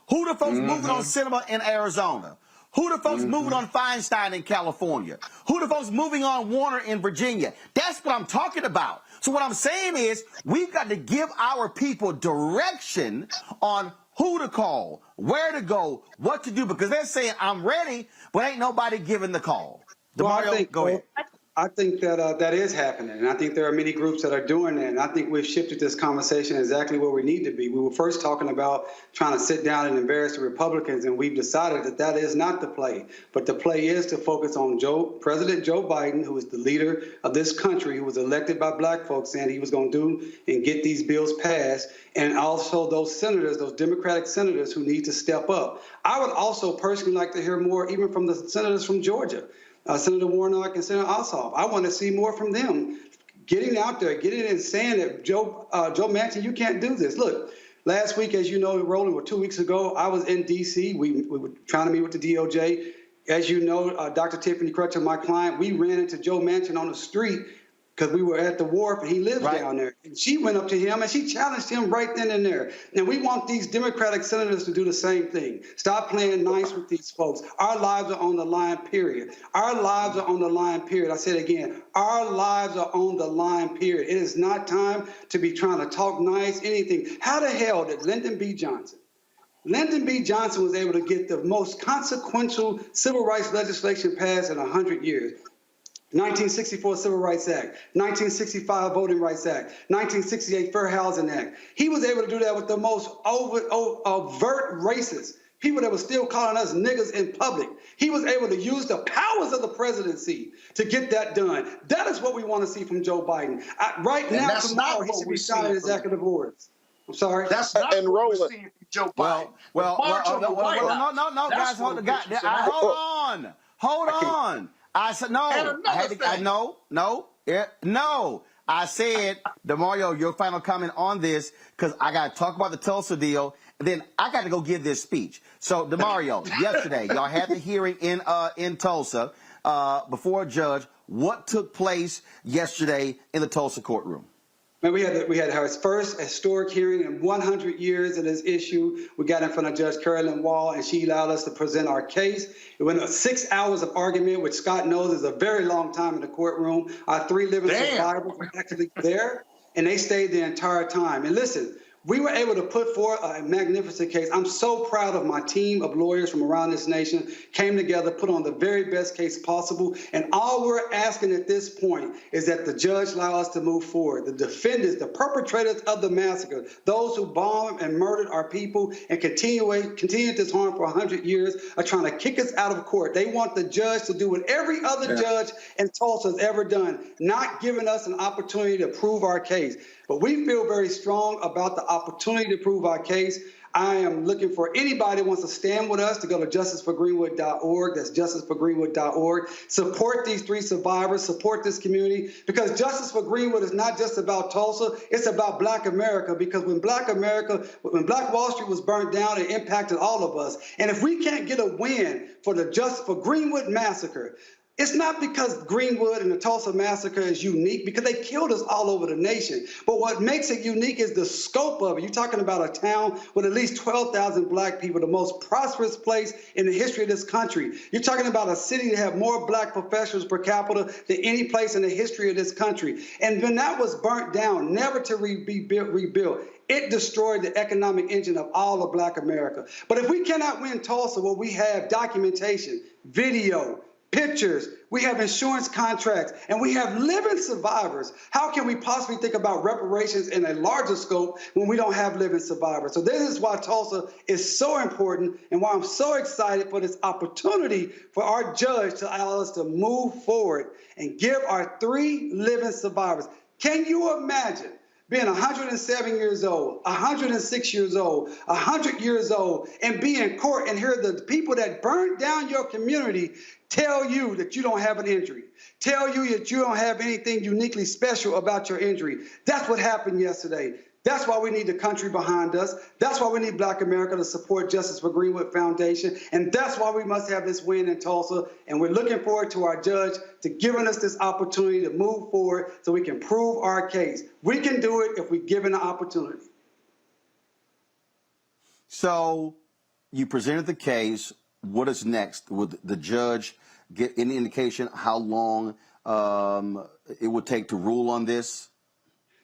Who the folks moving on Cinema in Arizona? Who the folks moving on Feinstein in California? Who the folks moving on Warner in Virginia? That's what I'm talking about. So what I'm saying is we've got to give our people direction on who to call, where to go, what to do, because they're saying, I'm ready, but ain't nobody giving the call. DeMario, go ahead. I think that that is happening, and I think there are many groups that are doing that, and I think we've shifted this conversation exactly where we need to be. We were first talking about trying to sit down and embarrass the Republicans, and we've decided that that is not the play. But the play is to focus on President Joe Biden, who is the leader of this country, who was elected by black folks, saying he was going to do and get these bills passed, and also those senators, those Democratic senators who need to step up. I would also personally like to hear more even from the senators from Georgia. Senator Warnock and Senator Ossoff. I want to see more from them, getting out there, getting in and saying that Joe Manchin, you can't do this. Look, last week, as you know, Roland, or 2 weeks ago, I was in D.C. We were trying to meet with the DOJ. As you know, Dr. Tiffany Crutcher, my client, we ran into Joe Manchin on the street because we were at the wharf and he lives down there. And she went up to him and she challenged him right then and there. Now, we want these Democratic senators to do the same thing. Stop playing nice with these folks. Our lives are on the line, period. Our lives are on the line, period. I said it again, our lives are on the line, period. It is not time to be trying to talk nice, anything. How the hell did Lyndon B. Johnson Lyndon B. Johnson was able to get the most consequential civil rights legislation passed in 100 years. 1964 Civil Rights Act, 1965 Voting Rights Act, 1968 Fair Housing Act. He was able to do that with the most overt racists, people that were still calling us niggas in public. He was able to use the powers of the presidency to get that done. That is what we want to see from Joe Biden. Right now, tomorrow, he should be signing executive orders. I'm sorry. That's not what we're seeing from Joe Biden. No, guys, hold on. I said no. I said, DeMario, your final comment on this, because I got to talk about the Tulsa deal, and then I got to go give this speech. So, DeMario, yesterday, y'all had the hearing in Tulsa before a judge. What took place yesterday in the Tulsa courtroom? And we had our first historic hearing in 100 years of this issue. We got in front of Judge Carolyn Wall, and she allowed us to present our case. It went 6 hours of argument, which Scott knows is a very long time in the courtroom. Our 3 living survivors were actually there, and they stayed the entire time. And listen, we were able to put forth a magnificent case. I'm so proud of my team of lawyers from around this nation, came together, put on the very best case possible. And all we're asking at this point is that the judge allow us to move forward. The defendants, the perpetrators of the massacre, those who bombed and murdered our people and continued this harm for 100 years are trying to kick us out of court. They want the judge to do what every other judge in Tulsa has ever done, not giving us an opportunity to prove our case. But we feel very strong about the opportunity to prove our case. I am looking for anybody who wants to stand with us to go to justiceforgreenwood.org. That's justiceforgreenwood.org. Support these 3 survivors. Support this community. Because Justice for Greenwood is not just about Tulsa. It's about Black America. Because when Black Wall Street was burnt down, it impacted all of us. And if we can't get a win for the Justice for Greenwood massacre, it's not because Greenwood and the Tulsa massacre is unique, because they killed us all over the nation. But what makes it unique is the scope of it. You're talking about a town with at least 12,000 Black people, the most prosperous place in the history of this country. You're talking about a city that had more Black professionals per capita than any place in the history of this country. And when that was burnt down, never to be rebuilt, it destroyed the economic engine of all of Black America. But if we cannot win Tulsa, where we have documentation, video, pictures, we have insurance contracts, and we have living survivors, how can we possibly think about reparations in a larger scope when we don't have living survivors? So this is why Tulsa is so important, and why I'm so excited for this opportunity for our judge to allow us to move forward and give our 3 living survivors. Can you imagine being 107 years old, 106 years old, 100 years old, and be in court and hear the people that burned down your community tell you that you don't have an injury, tell you that you don't have anything uniquely special about your injury? That's what happened yesterday. That's why we need the country behind us. That's why we need Black America to support Justice for Greenwood Foundation. And that's why we must have this win in Tulsa. And we're looking forward to our judge to giving us this opportunity to move forward so we can prove our case. We can do it if we're given the opportunity. So you presented the case. What is next? Would the judge get any indication how long it would take to rule on this?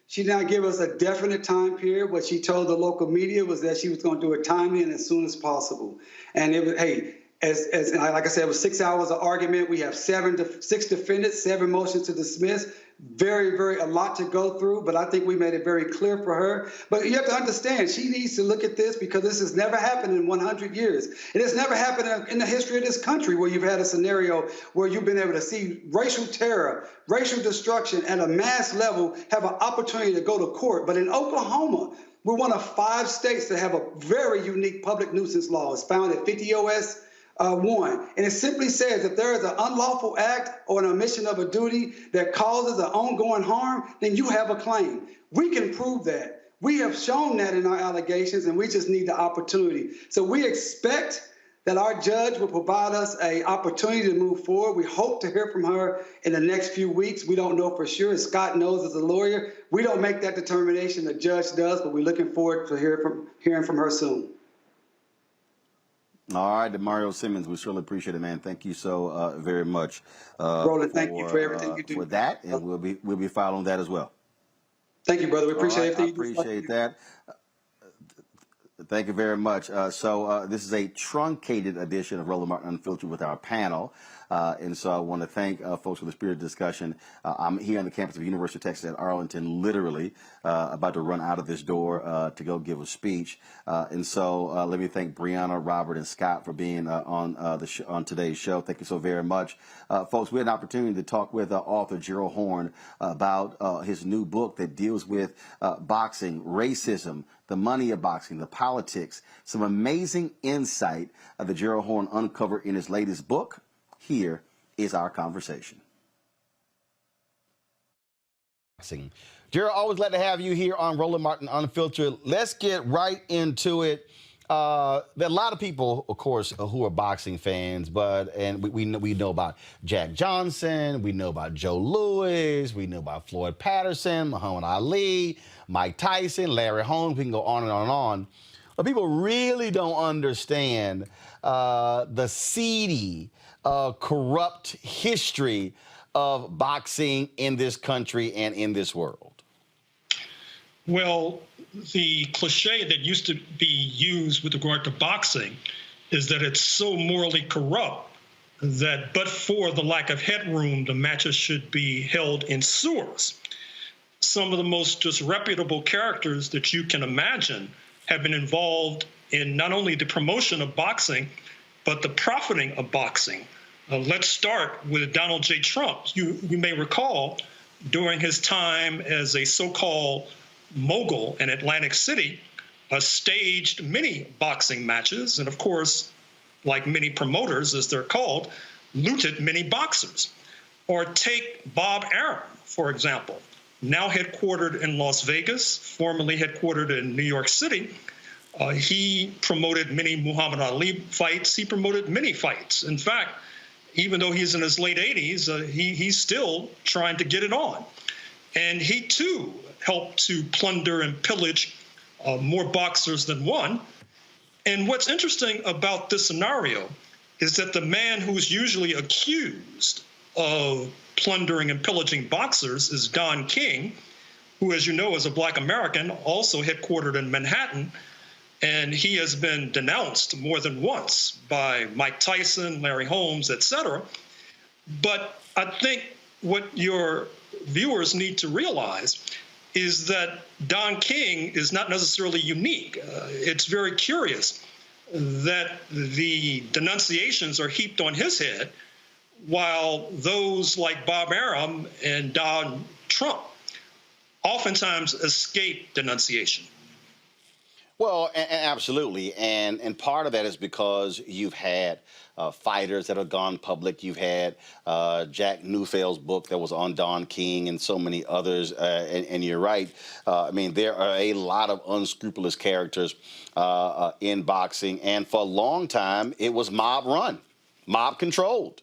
She did not give us a definite time period. What she told the local media was that she was going to do it timely and as soon as possible. And it was, hey, as like I said, it was 6 hours of argument. We have 6 defendants, 7 motions to dismiss. Very, a lot to go through, but I think we made it very clear for her. But you have to understand, she needs to look at this because this has never happened in 100 years. It has never happened in the history of this country where you've had a scenario where you've been able to see racial terror, racial destruction at a mass level have an opportunity to go to court. But in Oklahoma, we're one of 5 states that have a very unique public nuisance law. It's found at 50 OS 1. And it simply says if there is an unlawful act or an omission of a duty that causes an ongoing harm, then you have a claim. We can prove that. We have shown that in our allegations, and we just need the opportunity. So we expect that our judge will provide us an opportunity to move forward. We hope to hear from her in the next few weeks. We don't know for sure. As Scott knows as a lawyer, we don't make that determination. The judge does, but we're looking forward to hearing from her soon. All right, DeMario Simmons, we certainly appreciate it, man. Thank you so very much. Roland, thank you for everything you do. For that, and we'll be following that as well. Thank you, brother. We appreciate everything you do. I appreciate that. Thank you very much. So this is a truncated edition of Roland Martin Unfiltered with our panel. And so I want to thank folks for the spirit of discussion. I'm here on the campus of University of Texas at Arlington, literally about to run out of this door to go give a speech. And so let me thank Brianna, Robert, and Scott for being on today's show. Thank you so very much. Folks, we had an opportunity to talk with author Gerald Horne about his new book that deals with boxing, racism, the money of boxing, the politics, some amazing insight that Gerald Horne uncovered in his latest book. Here is our conversation. Gerald, always glad to have you here on Roland Martin Unfiltered. Let's get right into it. There are a lot of people, of course, who are boxing fans, and we know about Jack Johnson, we know about Joe Louis, we know about Floyd Patterson, Muhammad Ali, Mike Tyson, Larry Holmes. We can go on and on and on. But people really don't understand the seedy, corrupt history of boxing in this country and in this world. Well, the cliche that used to be used with regard to boxing is that it's so morally corrupt that but for the lack of headroom, the matches should be held in sewers. Some of the most disreputable characters that you can imagine have been involved in not only the promotion of boxing, but the profiting of boxing. Let's start with Donald J. Trump. You may recall during his time as a so-called mogul in Atlantic City, staged many boxing matches, and of course, like many promoters, as they're called, looted many boxers. Or take Bob Arum, for example, now headquartered in Las Vegas, formerly headquartered in New York City. He promoted many Muhammad Ali fights. He promoted many fights. In fact, even though he's in his late 80s, he's still trying to get it on. And he, too, helped to plunder and pillage more boxers than one. And what's interesting about this scenario is that the man who's usually accused of plundering and pillaging boxers is Don King, who, as you know, is a Black American, also headquartered in Manhattan. And he has been denounced more than once by Mike Tyson, Larry Holmes, et cetera. But I think what your viewers need to realize is that Don King is not necessarily unique. It's very curious that the denunciations are heaped on his head, while those like Bob Arum and Donald Trump oftentimes escape denunciation. Well, absolutely. And part of that is because you've had fighters that have gone public. You've had Jack Neufeld's book that was on Don King and so many others. And you're right. I mean, there are a lot of unscrupulous characters in boxing. And for a long time, it was mob run, mob controlled.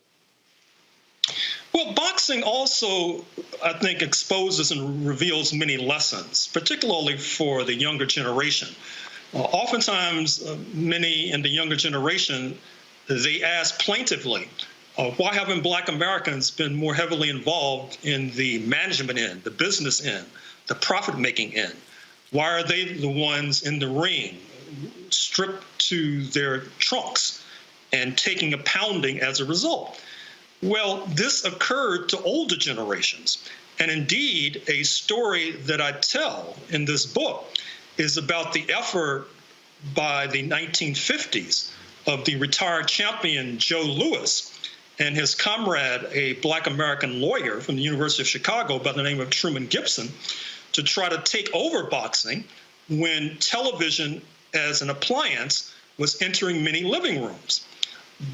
Well, boxing also, I think, exposes and reveals many lessons, particularly for the younger generation. Oftentimes, many in the younger generation, they ask plaintively, why haven't Black Americans been more heavily involved in the management end, the business end, the profit-making end? Why are they the ones in the ring, stripped to their trunks and taking a pounding as a result? Well, this occurred to older generations. And indeed, a story that I tell in this book is about the effort by the 1950s of the retired champion Joe Louis and his comrade, a Black American lawyer from the University of Chicago by the name of Truman Gibson, to try to take over boxing when television as an appliance was entering many living rooms.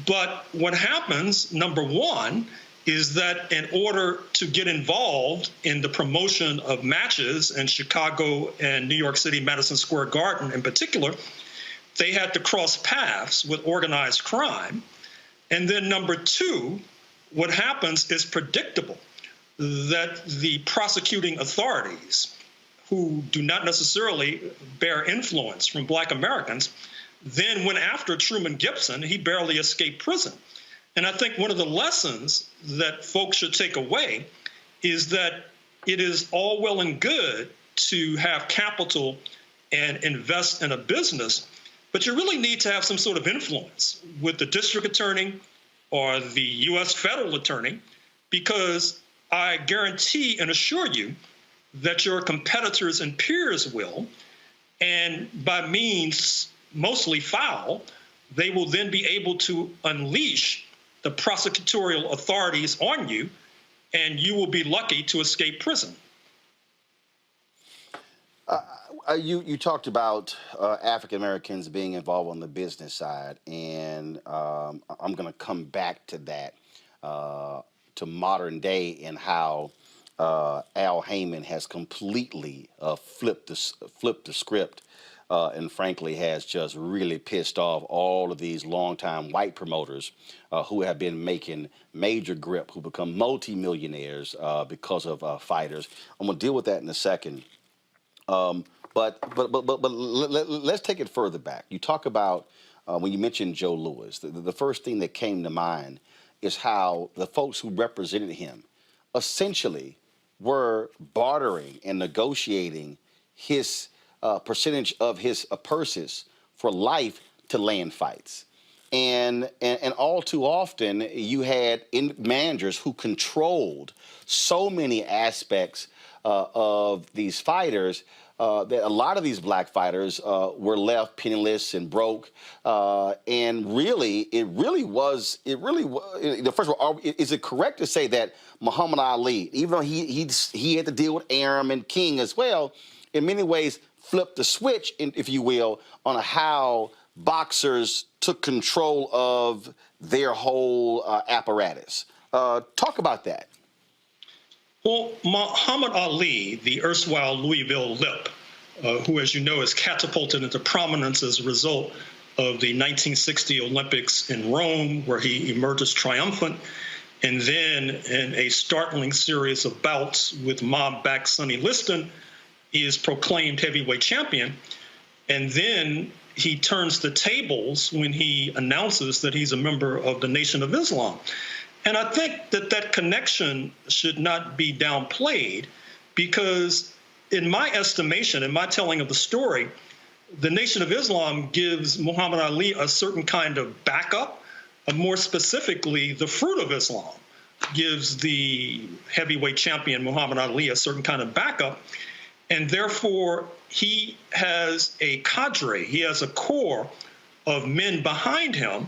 But what happens, number one, is that in order to get involved in the promotion of matches in Chicago and New York City, Madison Square Garden in particular, they had to cross paths with organized crime. And then number two, what happens is predictable, that the prosecuting authorities, who do not necessarily bear influence from Black Americans, then went after Truman Gibson. He barely escaped prison. And I think one of the lessons that folks should take away is that it is all well and good to have capital and invest in a business, But you really need to have some sort of influence with the district attorney or the U.S. federal attorney, because I guarantee and assure you that your competitors and peers will, and by means mostly foul, they will then be able to unleash the prosecutorial authorities on you, and you will be lucky to escape prison. You talked about African Americans being involved on the business side, and I'm going to come back to that, to modern day, and how Al Heyman has completely flipped the script, and frankly has just really pissed off all of these longtime white promoters who have been making major grip, who become multimillionaires because of fighters. I'm going to deal with that in a second. But let's take it further back. You talk about when you mentioned Joe Louis, the first thing that came to mind is how the folks who represented him essentially were bartering and negotiating his percentage of his purses for life to land fights. And all too often you had managers who controlled so many aspects of these fighters that a lot of these black fighters were left penniless and broke. And really, first of all, is it correct to say that Muhammad Ali, even though he had to deal with Arum and King as well, in many ways flipped the switch, if you will, on how boxers took control of their whole apparatus? Talk about that. Well, Muhammad Ali, the erstwhile Louisville Lip, who, as you know, is catapulted into prominence as a result of the 1960 Olympics in Rome, where he emerges triumphant, and then in a startling series of bouts with mob-backed Sonny Liston, he is proclaimed heavyweight champion. And then he turns the tables when he announces that he's a member of the Nation of Islam. And I think that connection should not be downplayed, because in my estimation, in my telling of the story, the Nation of Islam gives Muhammad Ali a certain kind of backup. More specifically, the Fruit of Islam gives the heavyweight champion Muhammad Ali a certain kind of backup. And therefore, he has a cadre, he has a core of men behind him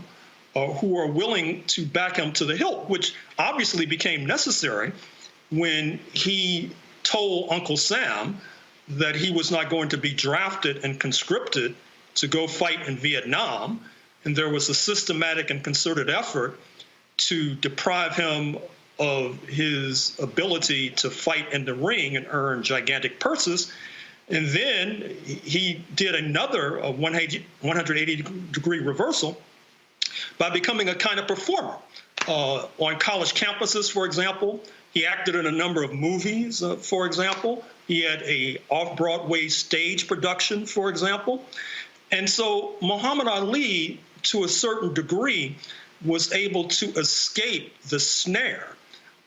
who are willing to back him to the hilt, which obviously became necessary when he told Uncle Sam that he was not going to be drafted and conscripted to go fight in Vietnam. And there was a systematic and concerted effort to deprive him of his ability to fight in the ring and earn gigantic purses. And then he did another 180-degree reversal by becoming a kind of performer. On college campuses, for example, he acted in a number of movies, for example. He had a off-Broadway stage production, for example. And so Muhammad Ali, to a certain degree, was able to escape the snare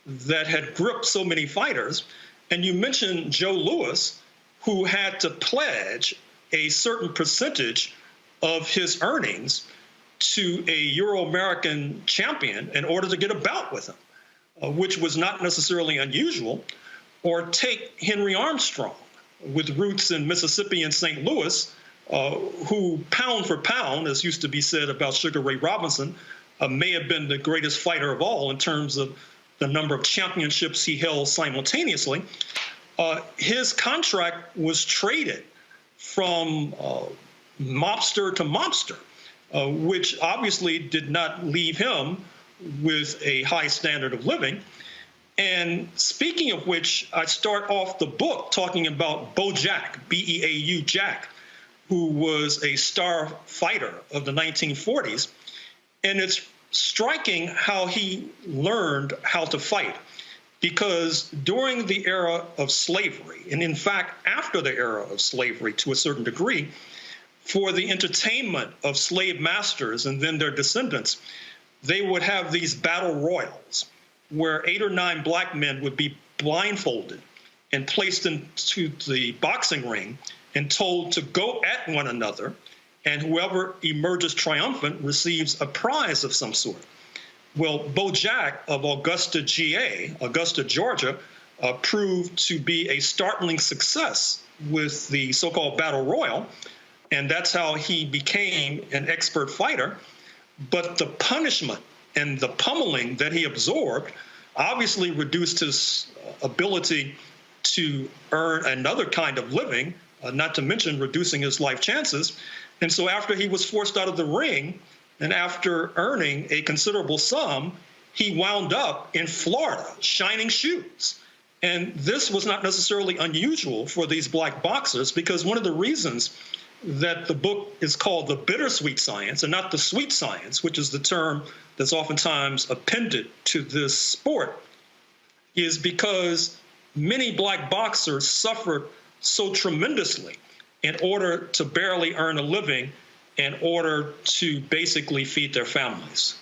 that had gripped so many fighters. And you mentioned Joe Louis, who had to pledge a certain percentage of his earnings to a Euro-American champion in order to get a bout with him, which was not necessarily unusual. Or take Henry Armstrong, with roots in Mississippi and St. Louis, who pound for pound, as used to be said about Sugar Ray Robinson, may have been the greatest fighter of all in terms of the number of championships he held simultaneously. His contract was traded from mobster to mobster, which obviously did not leave him with a high standard of living. And speaking of which, I start off the book talking about Bo Jack, B-E-A-U Jack, who was a star fighter of the 1940s. And it's striking how he learned how to fight, because during the era of slavery, and in fact, after the era of slavery to a certain degree, for the entertainment of slave masters and then their descendants, they would have these battle royals where 8 or 9 black men would be blindfolded and placed into the boxing ring and told to go at one another and whoever emerges triumphant receives a prize of some sort. Well, Bo Jack of Augusta, Georgia, proved to be a startling success with the so-called battle royal, and that's how he became an expert fighter. But the punishment and the pummeling that he absorbed obviously reduced his ability to earn another kind of living, not to mention reducing his life chances. And so after he was forced out of the ring, and after earning a considerable sum, he wound up in Florida, shining shoes. And this was not necessarily unusual for these black boxers, because one of the reasons that the book is called The Bittersweet Science and not The Sweet Science, which is the term that's oftentimes appended to this sport, is because many black boxers suffered so tremendously in order to barely earn a living, in order to basically feed their families.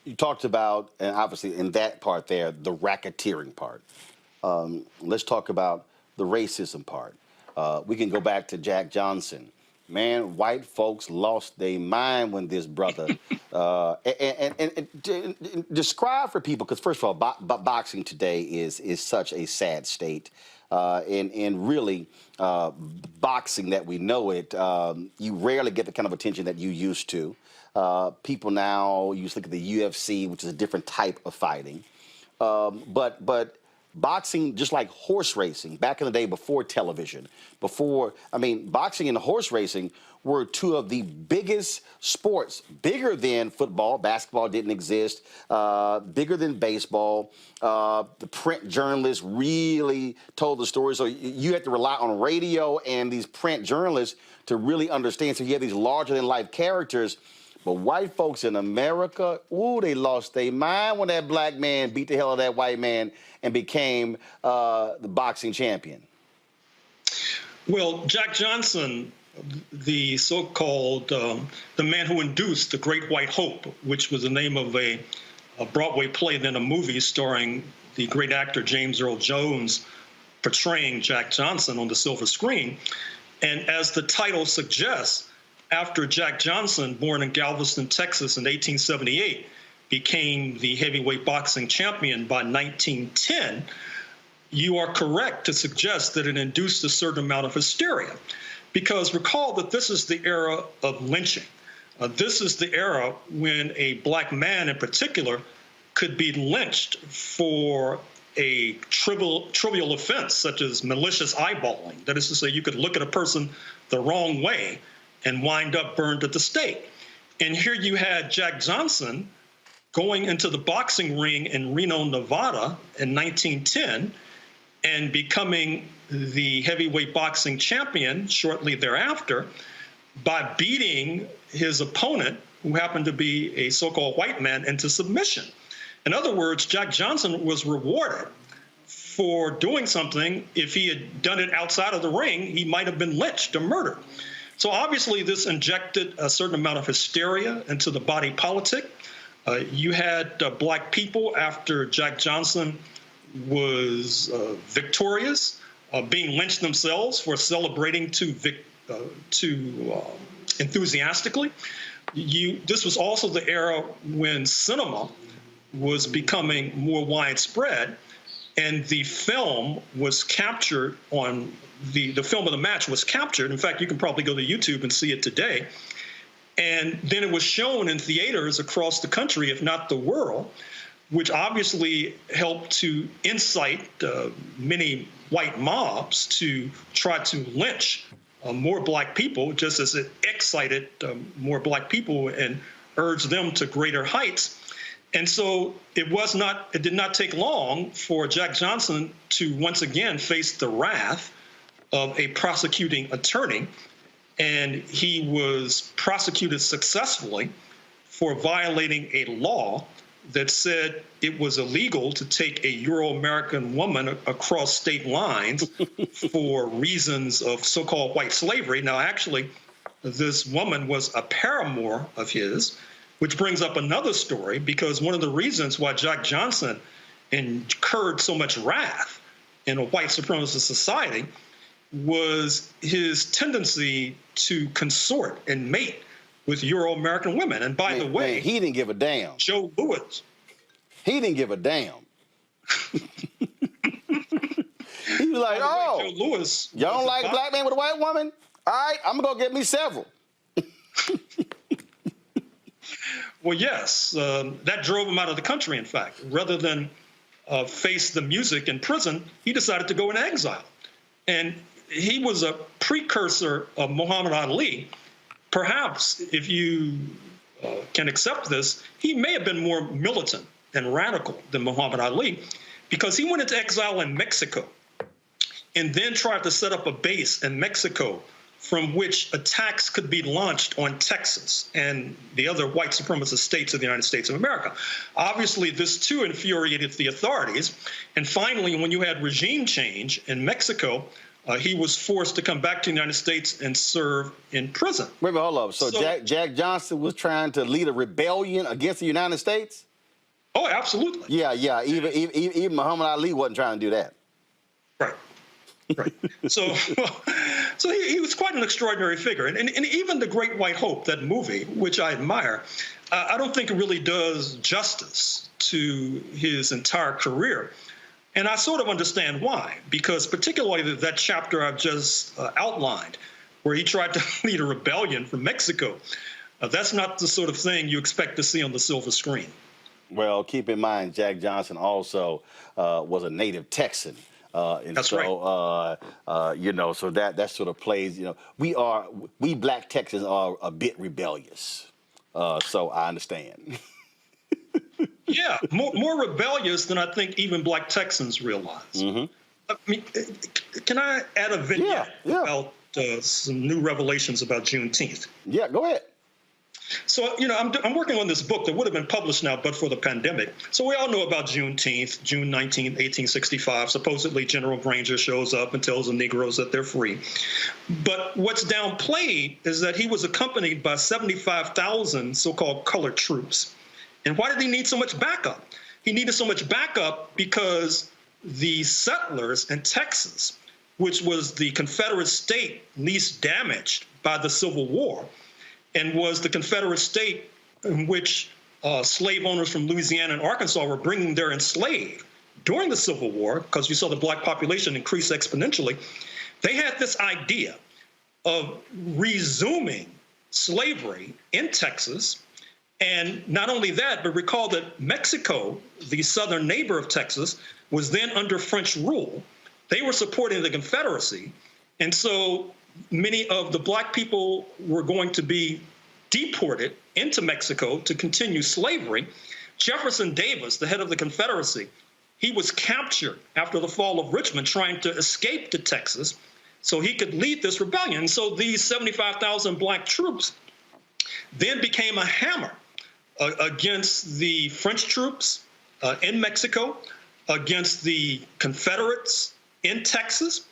You talked about, and obviously in that part there, the racketeering part. Let's talk about the racism part. We can go back to Jack Johnson. Man, white folks lost their mind when this brother. And describe for people, because first of all, boxing today is such a sad state. And really, boxing that we know it, you rarely get the kind of attention that you used to. People now used to look at the UFC, which is a different type of fighting. But boxing, just like horse racing, back in the day before television, boxing and horse racing were two of the biggest sports, bigger than football. Basketball didn't exist, bigger than baseball. The print journalists really told the story. So you had to rely on radio and these print journalists to really understand. So you have these larger than life characters. But white folks in America, they lost their mind when that black man beat the hell out of that white man and became the boxing champion. Well, Jack Johnson, the so-called, the man who induced the Great White Hope, which was the name of a Broadway play, then a movie starring the great actor James Earl Jones portraying Jack Johnson on the silver screen. And as the title suggests, after Jack Johnson, born in Galveston, Texas in 1878, became the heavyweight boxing champion by 1910, you are correct to suggest that it induced a certain amount of hysteria. Because recall that this is the era of lynching. This is the era when a black man in particular could be lynched for a trivial offense, such as malicious eyeballing. That is to say, you could look at a person the wrong way and wind up burned at the stake. And here you had Jack Johnson going into the boxing ring in Reno, Nevada in 1910 and becoming the heavyweight boxing champion shortly thereafter by beating his opponent, who happened to be a so-called white man, into submission. In other words, Jack Johnson was rewarded for doing something. If he had done it outside of the ring, he might have been lynched or murdered. So obviously this injected a certain amount of hysteria into the body politic. You had black people, after Jack Johnson was victorious, being lynched themselves for celebrating too enthusiastically. This was also the era when cinema was becoming more widespread, and the film was captured on the film of the match was captured. In fact, you can probably go to YouTube and see it today. And then it was shown in theaters across the country, if not the world, which obviously helped to incite many white mobs to try to lynch more black people, just as it excited more black people and urged them to greater heights. And so it did not take long for Jack Johnson to once again face the wrath of a prosecuting attorney, and he was prosecuted successfully for violating a law that said it was illegal to take a Euro-American woman across state lines for reasons of so-called white slavery. Now, actually, this woman was a paramour of his, which brings up another story, because one of the reasons why Jack Johnson incurred so much wrath in a white supremacist society was his tendency to consort and mate with Euro-American women. And by the way, he didn't give a damn. Joe Louis. He didn't give a damn. He was like, oh, Joe Louis, y'all don't like a black man with a white woman? All right, I'm going to go get me several. Well, yes, that drove him out of the country, in fact. Rather than face the music in prison, he decided to go in exile. And he was a precursor of Muhammad Ali. Perhaps, if you can accept this, he may have been more militant and radical than Muhammad Ali, because he went into exile in Mexico and then tried to set up a base in Mexico from which attacks could be launched on Texas and the other white supremacist states of the United States of America. Obviously, this too infuriated the authorities. And finally, when you had regime change in Mexico, he was forced to come back to the United States and serve in prison. Wait, hold up. So Jack Johnson was trying to lead a rebellion against the United States? Oh, absolutely. Yeah. Even Muhammad Ali wasn't trying to do that. Right. Right. So he was quite an extraordinary figure. And even The Great White Hope, that movie, which I admire, I don't think it really does justice to his entire career. And I sort of understand why, because particularly that chapter I've just outlined, where he tried to lead a rebellion from Mexico, that's not the sort of thing you expect to see on the silver screen. Well, keep in mind, Jack Johnson also was a native Texan. And that's so, right. You know, so that sort of plays, you know, we black Texans are a bit rebellious. So I understand. Yeah, more rebellious than I think even black Texans realize. Mm-hmm. I mean, can I add a vignette about some new revelations about Juneteenth? Yeah, go ahead. So, you know, I'm working on this book that would have been published now but for the pandemic. So we all know about Juneteenth, June 19, 1865. Supposedly General Granger shows up and tells the Negroes that they're free. But what's downplayed is that he was accompanied by 75,000 so-called colored troops. And why did he need so much backup? He needed so much backup because the settlers in Texas, which was the Confederate state least damaged by the Civil War, and was the Confederate state in which slave owners from Louisiana and Arkansas were bringing their enslaved during the Civil War, because you saw the black population increase exponentially. They had this idea of resuming slavery in Texas. And not only that, but recall that Mexico, the southern neighbor of Texas, was then under French rule. They were supporting the Confederacy. And so many of the black people were going to be deported into Mexico to continue slavery. Jefferson Davis, the head of the Confederacy, he was captured after the fall of Richmond trying to escape to Texas so he could lead this rebellion. So these 75,000 black troops then became a hammer against the French troops in Mexico, against the Confederates in Texas,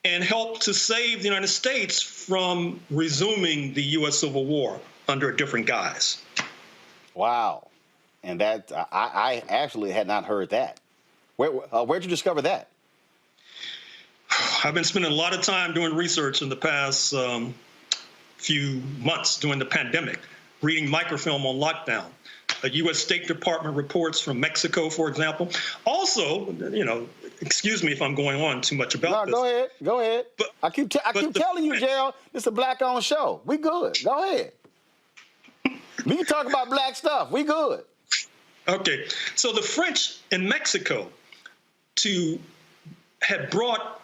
and helped to save the United States from resuming the U.S. Civil War under a different guise. Wow. And that I actually had not heard that. Where'd you discover that? I've been spending a lot of time doing research in the past few months during the pandemic, reading microfilm on lockdown, U.S. State Department reports from Mexico, for example. Also, you know, excuse me if I'm going on too much about this. No, go ahead. But, I keep telling you, Gerald, it's a black-owned show. We good. Go ahead. We can talk about black stuff. We good. Okay. So the French in Mexico had brought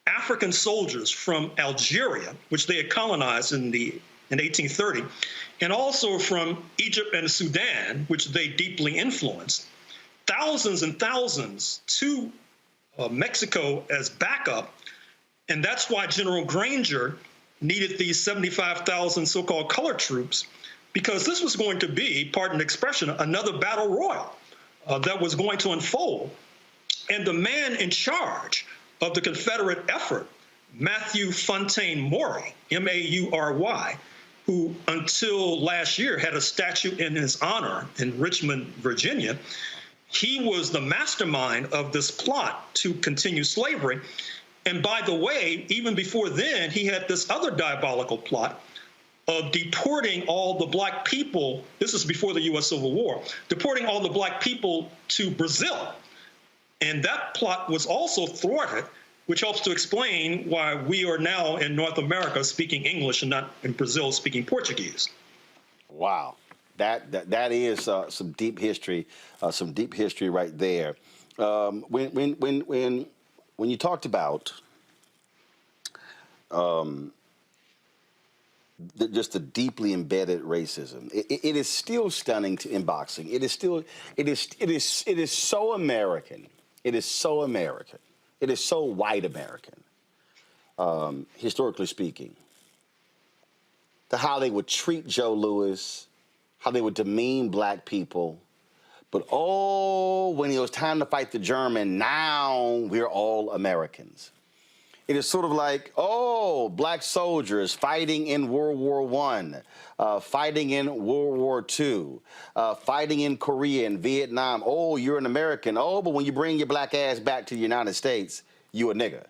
African soldiers from Algeria, which they had colonized in 1830, and also from Egypt and Sudan, which they deeply influenced, thousands and thousands to Mexico as backup. And that's why General Granger needed these 75,000 so-called colored troops, because this was going to be, pardon the expression, another battle royal that was going to unfold. And the man in charge of the Confederate effort, Matthew Fontaine Maury, M-A-U-R-Y, who until last year had a statue in his honor in Richmond, Virginia, he was the mastermind of this plot to continue slavery. And by the way, even before then, he had this other diabolical plot of deporting all the black people. This is before the U.S. Civil War, deporting all the black people to Brazil. And that plot was also thwarted, which helps to explain why we are now in North America speaking English and not in Brazil speaking Portuguese. Wow. That is some deep history right there. When you talked about just the deeply embedded racism, it is still stunning in boxing. It is so American. It is so American. It is so white American, historically speaking, to how they would treat Joe Louis, how they would demean black people. But when it was time to fight the German, now we're all Americans. It is sort of like, black soldiers fighting in World War I, fighting in World War II, fighting in Korea and Vietnam. Oh, you're an American. Oh, but when you bring your black ass back to the United States, you a nigga.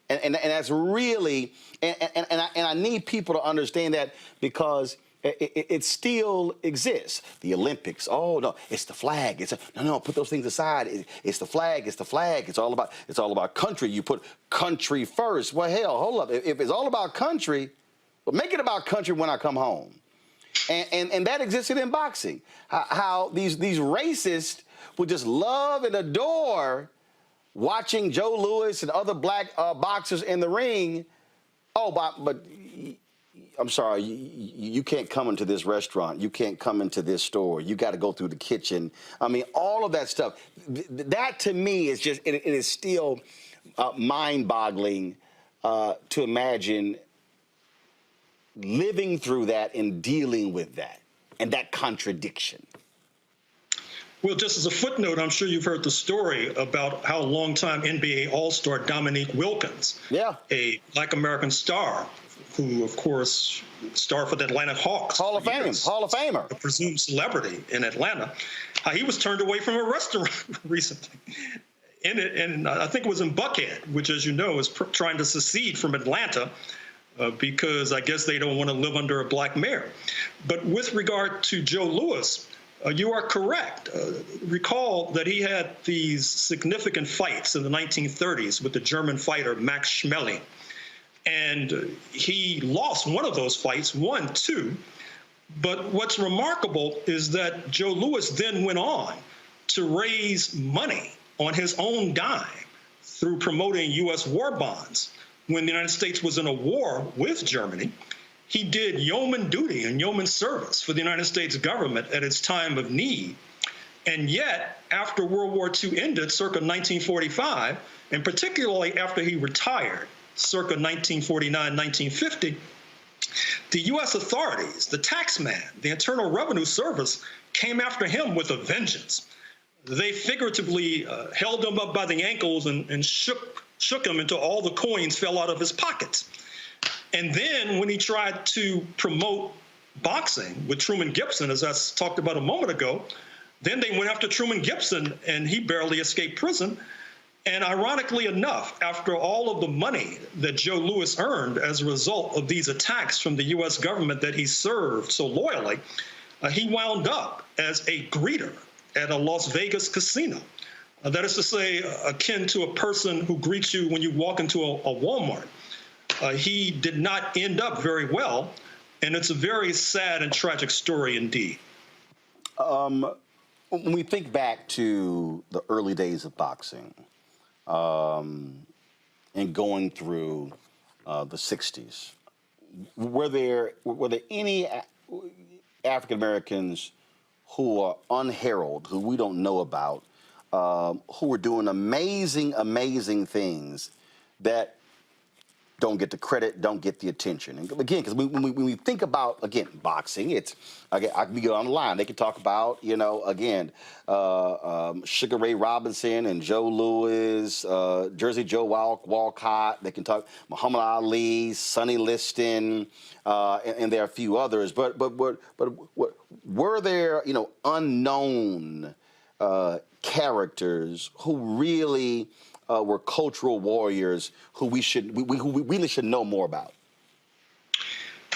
And that's really, and I need people to understand that, because it still exists. The Olympics. Oh no, it's the flag. No. Put those things aside. It's the flag. It's the flag. It's all about country. You put country first. Well, hell, hold up. If it's all about country, well, make it about country when I come home. And that existed in boxing. How these racists would just love and adore watching Joe Louis and other black boxers in the ring. Oh, but I'm sorry, you can't come into this restaurant. You can't come into this store. You got to go through the kitchen. I mean, all of that stuff. That to me is just, it is still mind-boggling to imagine living through that and dealing with that and that contradiction. Well, just as a footnote, I'm sure you've heard the story about how longtime NBA All-Star Dominique Wilkins, a black American star, who, of course, starred for the Atlanta Hawks. Hall of Famer. A presumed celebrity in Atlanta. He was turned away from a restaurant recently. And I think it was in Buckhead, which, as you know, is trying to secede from Atlanta because I guess they don't want to live under a black mayor. But with regard to Joe Louis, you are correct. Recall that he had these significant fights in the 1930s with the German fighter Max Schmeling. And he lost one of those fights, 1-2. But what's remarkable is that Joe Louis then went on to raise money on his own dime through promoting U.S. war bonds. When the United States was in a war with Germany, he did yeoman duty and yeoman service for the United States government at its time of need. And yet, after World War II ended, circa 1945, and particularly after he retired, circa 1949, 1950, the U.S. authorities, the taxman, the Internal Revenue Service, came after him with a vengeance. They figuratively held him up by the ankles and shook him until all the coins fell out of his pockets. And then when he tried to promote boxing with Truman Gibson, as I talked about a moment ago, then they went after Truman Gibson, and he barely escaped prison. And ironically enough, after all of the money that Joe Louis earned as a result of these attacks from the U.S. government that he served so loyally, he wound up as a greeter at a Las Vegas casino. That is to say, akin to a person who greets you when you walk into a Walmart. He did not end up very well, and it's a very sad and tragic story indeed. When we think back to the early days of boxing, and going through the 60s, were there any African Americans who are unheralded, who we don't know about, who were doing amazing things that don't get the credit, don't get the attention? And again, because when we think about, again, boxing, it's, again, we go on the line. They can talk about, again, Sugar Ray Robinson and Joe Louis, Jersey Joe Walcott. They can talk Muhammad Ali, Sonny Liston, and there are a few others. But were there, unknown characters who really were cultural warriors who we really should know more about?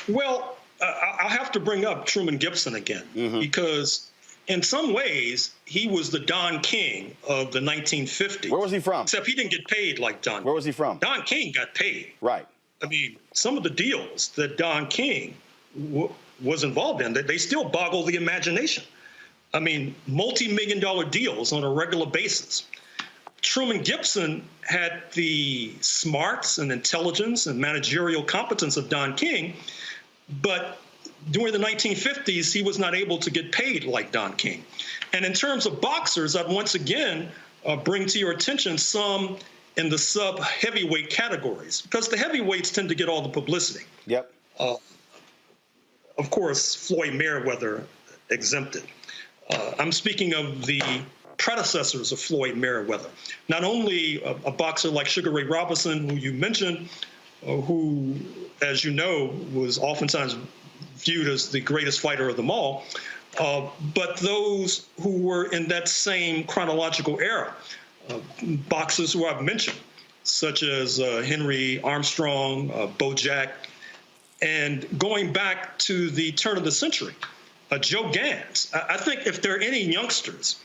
Well, I'll have to bring up Truman Gibson again, because in some ways he was the Don King of the 1950s. Where was he from? Except he didn't get paid like Don. Where was he from? Don King got paid. Right. I mean, some of the deals that Don King was involved in, that they still boggle the imagination. I mean, multi-million-dollar deals on a regular basis. Truman Gibson had the smarts and intelligence and managerial competence of Don King, but during the 1950s, he was not able to get paid like Don King. And in terms of boxers, I'd once again bring to your attention some in the sub-heavyweight categories, because the heavyweights tend to get all the publicity. Yep. Of course, Floyd Mayweather exempted. I'm speaking of the predecessors of Floyd Mayweather. Not only a boxer like Sugar Ray Robinson, who you mentioned, who, as you know, was oftentimes viewed as the greatest fighter of them all, but those who were in that same chronological era, boxers who I've mentioned, such as Henry Armstrong, Bo Jack, and going back to the turn of the century, Joe Gans. I think if there are any youngsters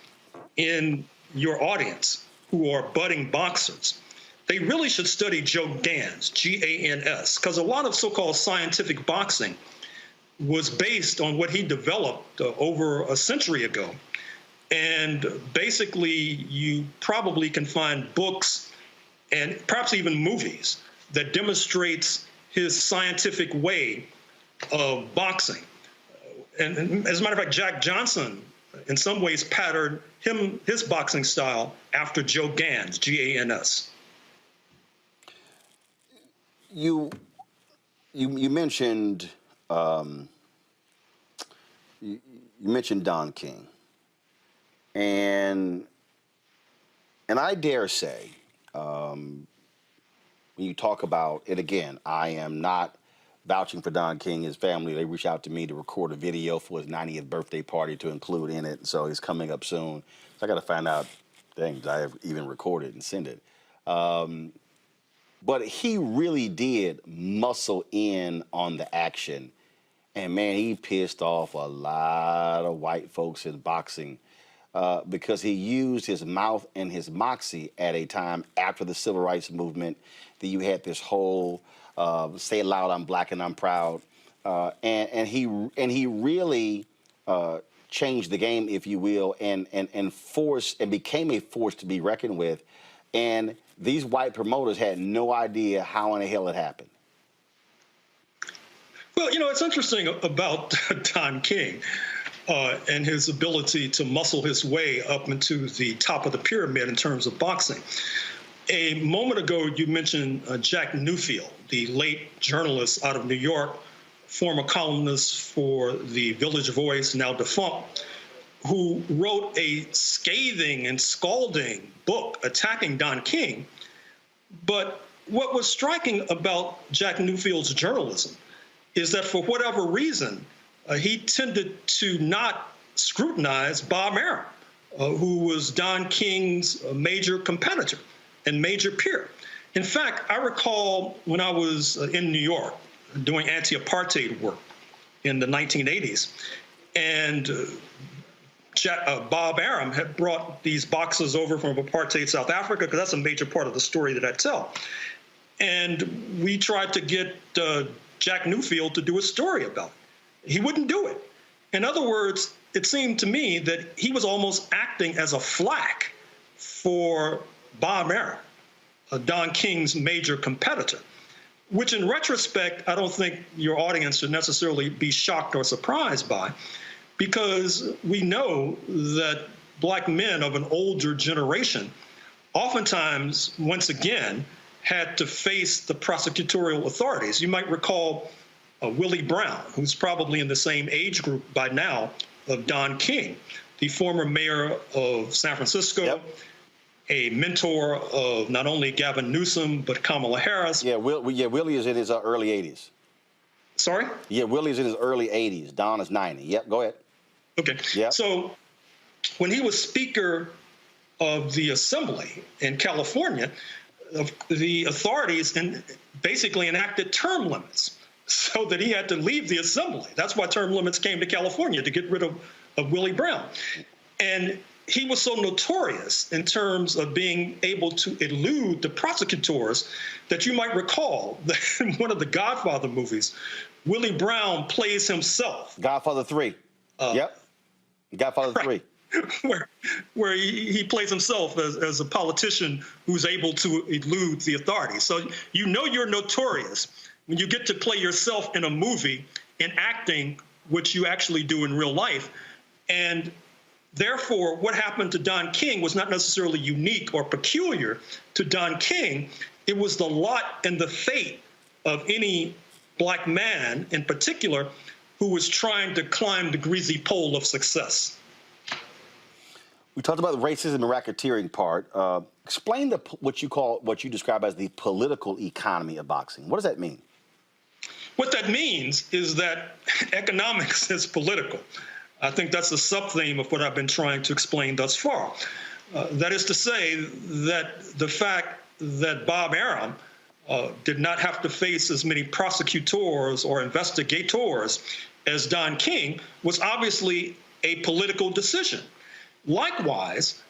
in your audience who are budding boxers, they really should study Joe Gans, G-A-N-S, because a lot of so-called scientific boxing was based on what he developed over a century ago. And basically, you probably can find books and perhaps even movies that demonstrates his scientific way of boxing. And as a matter of fact, Jack Johnson, in some ways, patterned his boxing style after Joe Gans, G-A-N-S. You mentioned you mentioned Don King, and I dare say, when you talk about it again, I am not vouching for Don King. His family, they reached out to me to record a video for his 90th birthday party to include in it. So he's coming up soon. So I got to find out things I have even recorded and send it. But he really did muscle in on the action. And man, he pissed off a lot of white folks in boxing because he used his mouth and his moxie at a time after the civil rights movement that you had this whole say it loud, I'm black and I'm proud. And he really changed the game, if you will, and became a force to be reckoned with. And these white promoters had no idea how in the hell it happened. Well, you know, it's interesting about Don King and his ability to muscle his way up into the top of the pyramid in terms of boxing. A moment ago, you mentioned Jack Newfield, the late journalist out of New York, former columnist for the Village Voice, now defunct, who wrote a scathing and scalding book attacking Don King. But what was striking about Jack Newfield's journalism is that for whatever reason, he tended to not scrutinize Bob Arum, who was Don King's major competitor and major peer. In fact, I recall when I was in New York doing anti-apartheid work in the 1980s, and Bob Arum had brought these boxers over from apartheid South Africa, because that's a major part of the story that I tell. And we tried to get Jack Newfield to do a story about it. He wouldn't do it. In other words, it seemed to me that he was almost acting as a flack for Bob Arum, Don King's major competitor, which in retrospect, I don't think your audience should necessarily be shocked or surprised by, because we know that black men of an older generation oftentimes, once again, had to face the prosecutorial authorities. You might recall Willie Brown, who's probably in the same age group by now of Don King, the former mayor of San Francisco, yep, a mentor of not only Gavin Newsom, but Kamala Harris. Yeah, Willie is in his early 80s. Sorry? Yeah, Willie's in his early 80s. Don is 90. Yep, go ahead. Okay. Yep. So when he was Speaker of the assembly in California, the authorities basically enacted term limits so that he had to leave the assembly. That's why term limits came to California, to get rid of Willie Brown. And he was so notorious in terms of being able to elude the prosecutors that you might recall that in one of the Godfather movies, Willie Brown plays himself. Godfather 3. Yep. Godfather 3. Where he plays himself as a politician who's able to elude the authorities. So you know you're notorious when you get to play yourself in a movie enacting what you actually do in real life. And therefore, what happened to Don King was not necessarily unique or peculiar to Don King. It was the lot and the fate of any black man in particular who was trying to climb the greasy pole of success. We talked about the racism and racketeering part. Explain what you describe as the political economy of boxing. What does that mean? What that means is that economics is political. I think that's a sub-theme of what I've been trying to explain thus far. That is to say that the fact that Bob Arum did not have to face as many prosecutors or investigators as Don King was obviously a political decision. Likewise,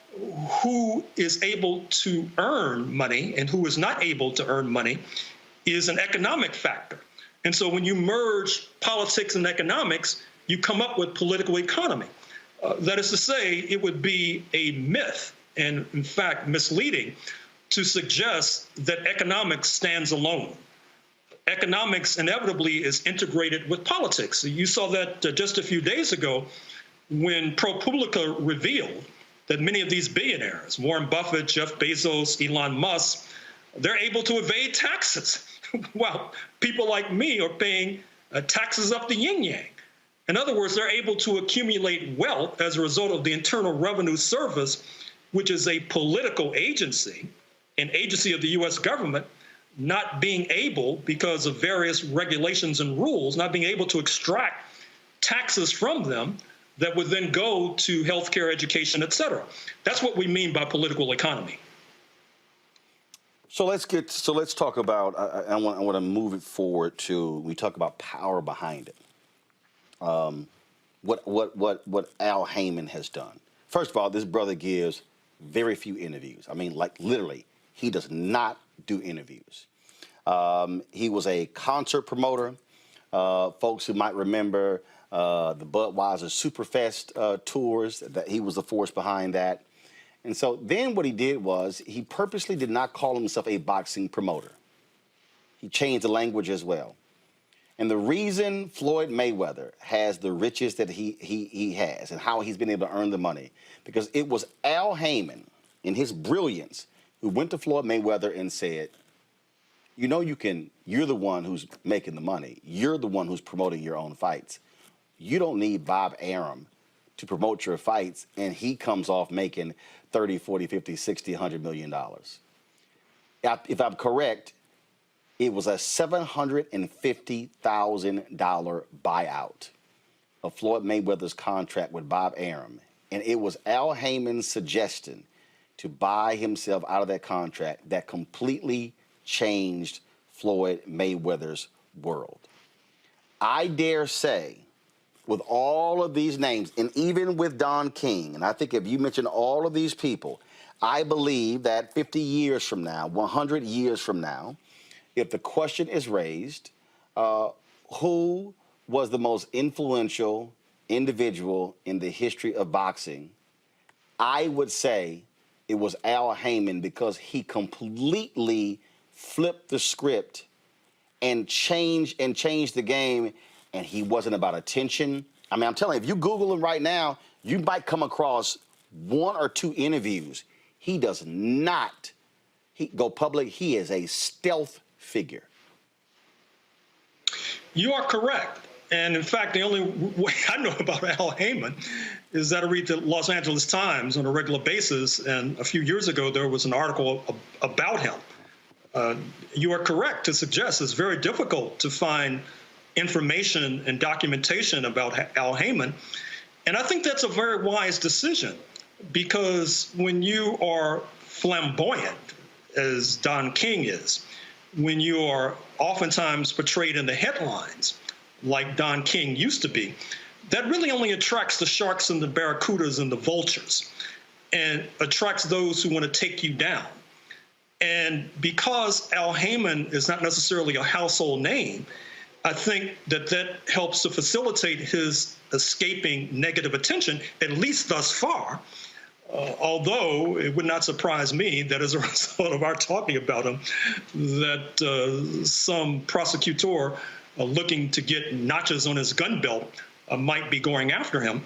who is able to earn money and who is not able to earn money is an economic factor. And so when you merge politics and economics, you come up with political economy. That is to say, it would be a myth and, in fact, misleading to suggest that economics stands alone. Economics inevitably is integrated with politics. You saw that just a few days ago when ProPublica revealed that many of these billionaires, Warren Buffett, Jeff Bezos, Elon Musk, they're able to evade taxes while people like me are paying taxes up the yin-yang. In other words, they're able to accumulate wealth as a result of the Internal Revenue Service, which is a political agency, an agency of the U.S. government, not being able, because of various regulations and rules, not being able to extract taxes from them that would then go to healthcare, education, et cetera. That's what we mean by political economy. So let's talk about. I want to move it forward to. We talk about power behind it. What Al Heyman has done. First of all, this brother gives very few interviews. I mean, like literally, he does not do interviews. He was a concert promoter. Folks who might remember the Budweiser Superfest tours, that he was the force behind that. And so then what he did was he purposely did not call himself a boxing promoter. He changed the language as well. And the reason Floyd Mayweather has the riches that he has and how he's been able to earn the money, because it was Al Heyman, in his brilliance, who went to Floyd Mayweather and said, you know, you're the one who's making the money. You're the one who's promoting your own fights. You don't need Bob Arum to promote your fights, and he comes off making 30, 40, 50, 60, $100 million. If I'm correct, it was a $750,000 buyout of Floyd Mayweather's contract with Bob Arum. And it was Al Heyman's suggestion to buy himself out of that contract that completely changed Floyd Mayweather's world. I dare say, with all of these names, and even with Don King, and I think if you mention all of these people, I believe that 50 years from now, 100 years from now, if the question is raised, who was the most influential individual in the history of boxing, I would say it was Al Heyman, because he completely flipped the script and changed the game. And he wasn't about attention. I mean, I'm telling you, if you Google him right now, you might come across one or two interviews. He does not go public. He is a stealth figure. You are correct. And in fact, the only way I know about Al Heyman is that I read the Los Angeles Times on a regular basis. And a few years ago, there was an article about him. You are correct to suggest it's very difficult to find information and documentation about Al Heyman. And I think that's a very wise decision, because when you are flamboyant, as Don King is, when you are oftentimes portrayed in the headlines, like Don King used to be, that really only attracts the sharks and the barracudas and the vultures, and attracts those who want to take you down. And because Al Heyman is not necessarily a household name, I think that that helps to facilitate his escaping negative attention, at least thus far. Although it would not surprise me that as a result of our talking about him, that some prosecutor looking to get notches on his gun belt might be going after him.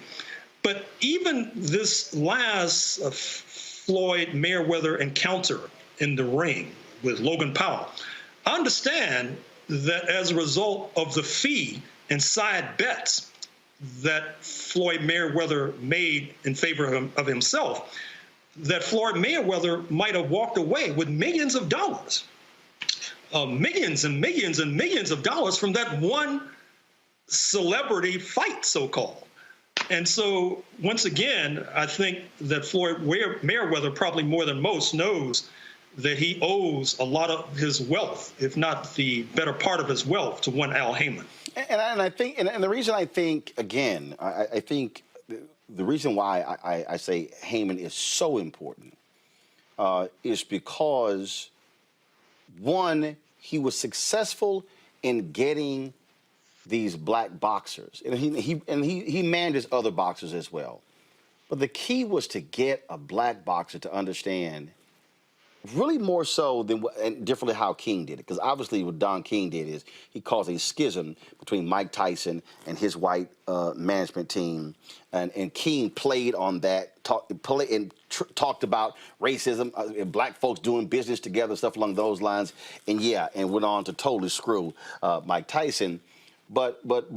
But even this last Floyd Mayweather encounter in the ring with Logan Paul, I understand that as a result of the fee and side bets that Floyd Mayweather made in favor of himself, that Floyd Mayweather might have walked away with millions of dollars, millions and millions and millions of dollars from that one celebrity fight, so-called. And so, once again, I think that Floyd Mayweather, probably more than most, knows that he owes a lot of his wealth, if not the better part of his wealth, to one Al Heyman. And I think, and the reason I think, again, I think the reason why I say Heyman is so important is because, one, he was successful in getting these black boxers, and he manages other boxers as well. But the key was to get a black boxer to understand, really more so than and differently how King did it, because obviously what Don King did is he caused a schism between Mike Tyson and his white management team, and King played on that, talked about racism, and black folks doing business together, stuff along those lines, and went on to totally screw Mike Tyson. But what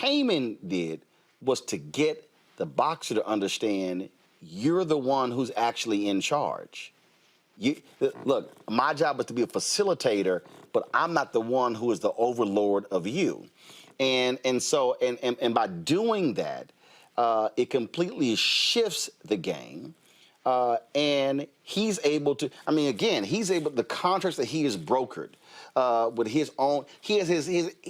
Heyman did was to get the boxer to understand you're the one who's actually in charge. Look, my job is to be a facilitator, but I'm not the one who is the overlord of you. And so by doing that, it completely shifts the game. And he's able to, the contracts that he has brokered with his own, he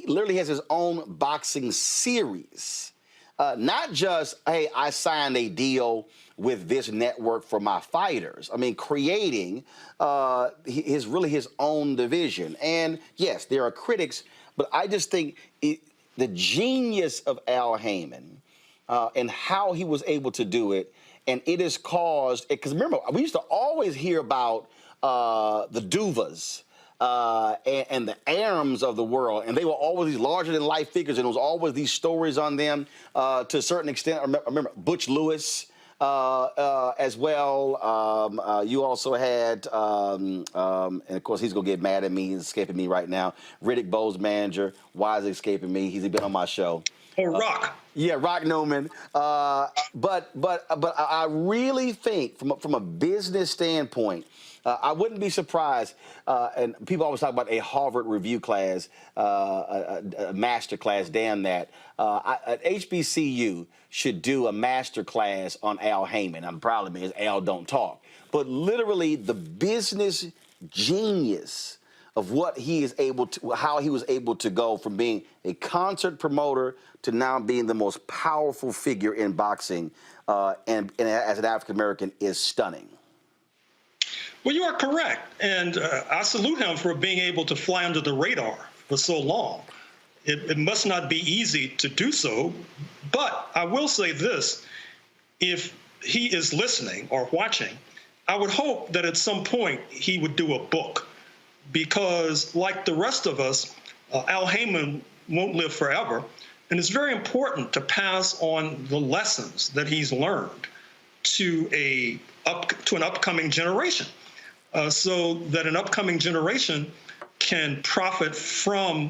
literally has his own boxing series. Not just, hey, I signed a deal with this network for my fighters. I mean, creating his own division. And yes, there are critics, but I just think the genius of Al Heyman and how he was able to do it, and it has caused, because remember, we used to always hear about the Duvas and the Arams of the world, and they were always these larger-than-life figures, and there was always these stories on them to a certain extent. I remember Butch Lewis as well. You also had, and of course he's going to get mad at me, he's escaping me right now, Riddick Bowe's manager. Why is he escaping me? He's been on my show. Rock. Rock Newman. But I really think from a business standpoint, I wouldn't be surprised, and people always talk about a Harvard review class, a master class, damn that. HBCU should do a master class on Al Heyman. I'm proud of me, as Al don't talk. But literally the business genius of what he is able to, how he was able to go from being a concert promoter to now being the most powerful figure in boxing, and as an African American, is stunning. Well, you are correct, and I salute him for being able to fly under the radar for so long. It must not be easy to do so, but I will say this: if he is listening or watching, I would hope that at some point he would do a book, because like the rest of us, Al Heyman won't live forever, and it's very important to pass on the lessons that he's learned to an upcoming generation, so that an upcoming generation can profit from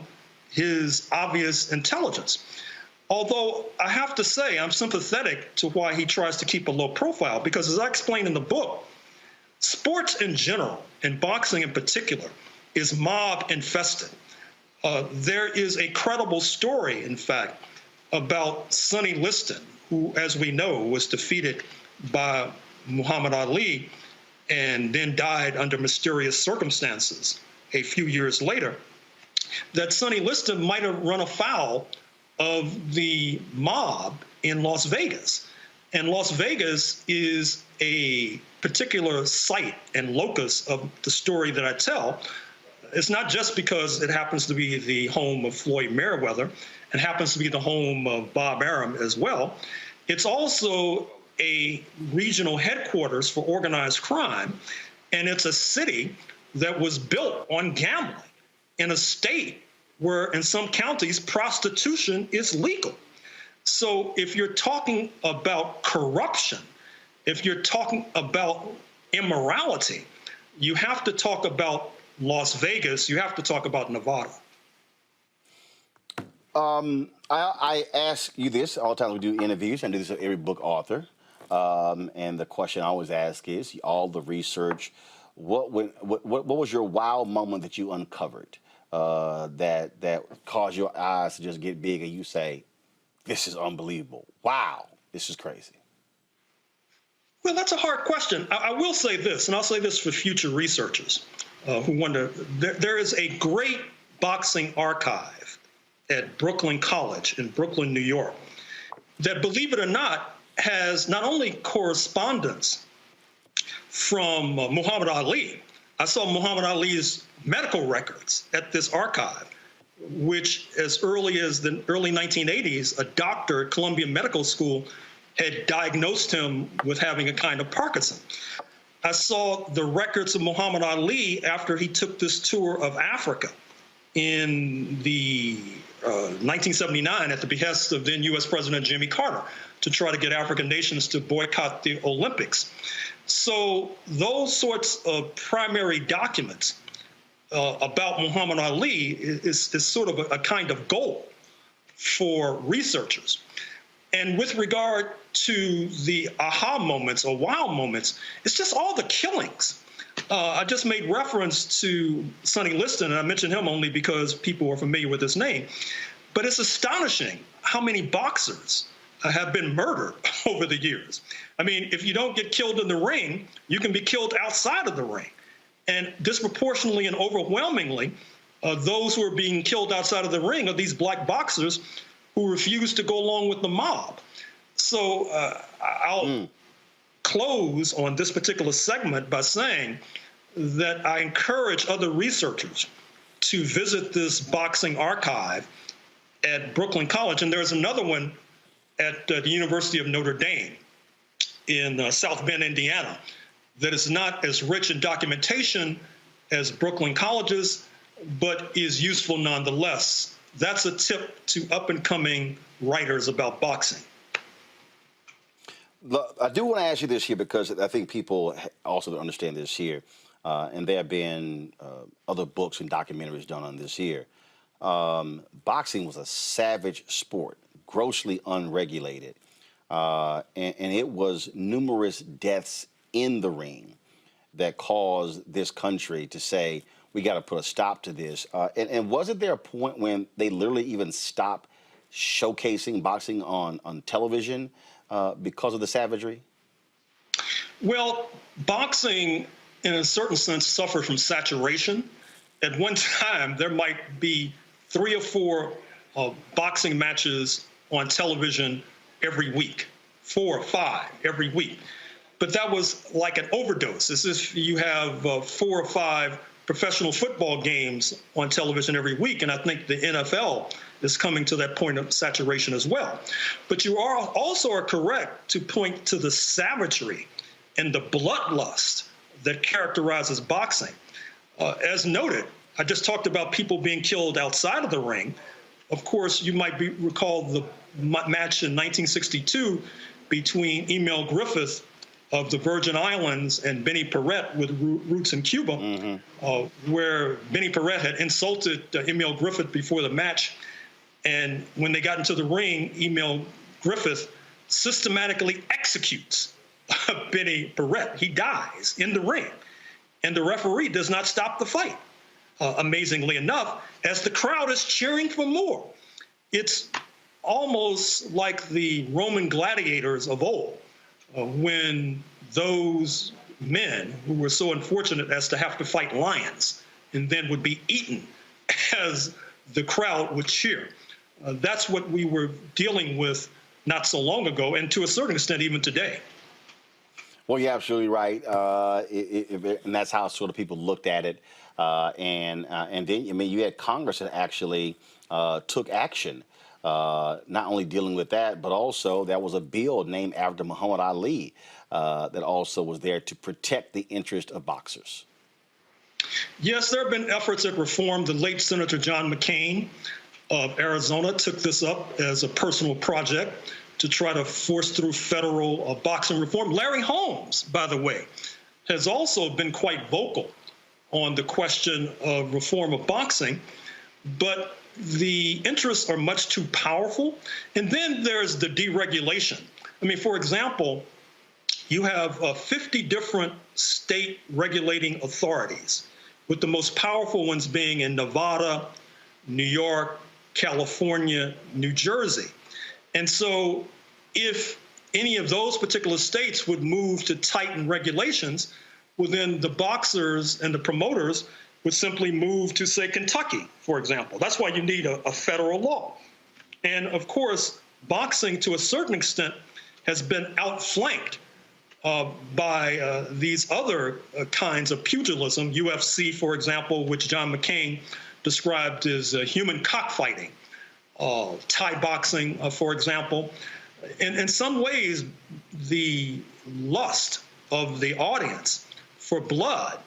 his obvious intelligence. Although I have to say I'm sympathetic to why he tries to keep a low profile, because as I explained in the book, sports in general, and boxing in particular, is mob infested. There is a credible story, in fact, about Sonny Liston, who, as we know, was defeated by Muhammad Ali and then died under mysterious circumstances a few years later, that Sonny Liston might have run afoul of the mob in Las Vegas. And Las Vegas is a particular site and locus of the story that I tell. It's not just because it happens to be the home of Floyd Mayweather and happens to be the home of Bob Arum as well. It's also a regional headquarters for organized crime, and it's a city that was built on gambling in a state where in some counties prostitution is legal. So if you're talking about corruption, if you're talking about immorality, you have to talk about Las Vegas, you have to talk about Nevada. I ask you this all the time we do interviews, and I do this with every book author. And the question I always ask is, all the research, what was your wow moment that you uncovered that caused your eyes to just get big and you say, this is unbelievable. Wow, this is crazy. Well, that's a hard question. I will say this, and I'll say this for future researchers who wonder. There is a great boxing archive at Brooklyn College in Brooklyn, New York, that, believe it or not, has not only correspondence from Muhammad Ali. I saw Muhammad Ali's medical records at this archive, which as early as the early 1980s, a doctor at Columbia Medical School had diagnosed him with having a kind of Parkinson. I saw the records of Muhammad Ali after he took this tour of Africa in the 1979 at the behest of then U.S. President Jimmy Carter to try to get African nations to boycott the Olympics. So those sorts of primary documents about Muhammad Ali is sort of a kind of goal for researchers. And with regard to the aha moments or wow moments, it's just all the killings. I just made reference to Sonny Liston, and I mentioned him only because people are familiar with his name. But it's astonishing how many boxers have been murdered over the years. I mean, if you don't get killed in the ring, you can be killed outside of the ring. And disproportionately and overwhelmingly, those who are being killed outside of the ring are these black boxers who refuse to go along with the mob. So I'll close on this particular segment by saying that I encourage other researchers to visit this boxing archive at Brooklyn College. And there's another one at the University of Notre Dame in South Bend, Indiana, that is not as rich in documentation as Brooklyn College's, but is useful nonetheless. That's a tip to up-and-coming writers about boxing. I do want to ask you this here because I think people also don't understand this here, and there have been other books and documentaries done on this here. Boxing was a savage sport, grossly unregulated, and it was numerous deaths in the ring that caused this country to say, we got to put a stop to this. And wasn't there a point when they literally even stopped showcasing boxing on television because of the savagery? Well, boxing, in a certain sense, suffered from saturation. At one time, there might be 3 or 4 boxing matches on television every week, 4 or 5 every week. But that was like an overdose. It's as if you have 4 or 5 professional football games on television every week, and I think the NFL is coming to that point of saturation as well. But you are also correct to point to the savagery and the bloodlust that characterizes boxing. As noted, I just talked about people being killed outside of the ring. Of course, you might recall the match in 1962 between Emil Griffith of the Virgin Islands and Benny Paret with roots in Cuba, where Benny Paret had insulted Emil Griffith before the match. And when they got into the ring, Emil Griffith systematically executes Benny Paret. He dies in the ring. And the referee does not stop the fight, amazingly enough, as the crowd is cheering for more. It's almost like the Roman gladiators of old, when those men who were so unfortunate as to have to fight lions and then would be eaten as the crowd would cheer. That's what we were dealing with not so long ago, and to a certain extent, even today. Well, you're absolutely right, and that's how sort of people looked at it. And then, I mean, you had Congress that actually took action, not only dealing with that, but also there was a bill named after Muhammad Ali that also was there to protect the interest of boxers. Yes, there have been efforts at reform. The late Senator John McCain of Arizona took this up as a personal project to try to force through federal boxing reform. Larry Holmes, by the way, has also been quite vocal on the question of reform of boxing, but the interests are much too powerful. And then there's the deregulation. I mean, for example, you have 50 different state regulating authorities, with the most powerful ones being in Nevada, New York, California, New Jersey. And so if any of those particular states would move to tighten regulations, well, then the boxers and the promoters would simply move to, say, Kentucky, for example. That's why you need a federal law. And of course, boxing, to a certain extent, has been outflanked by these other kinds of pugilism, UFC, for example, which John McCain described as human cockfighting, Thai boxing, for example. In some ways, the lust of the audience for blood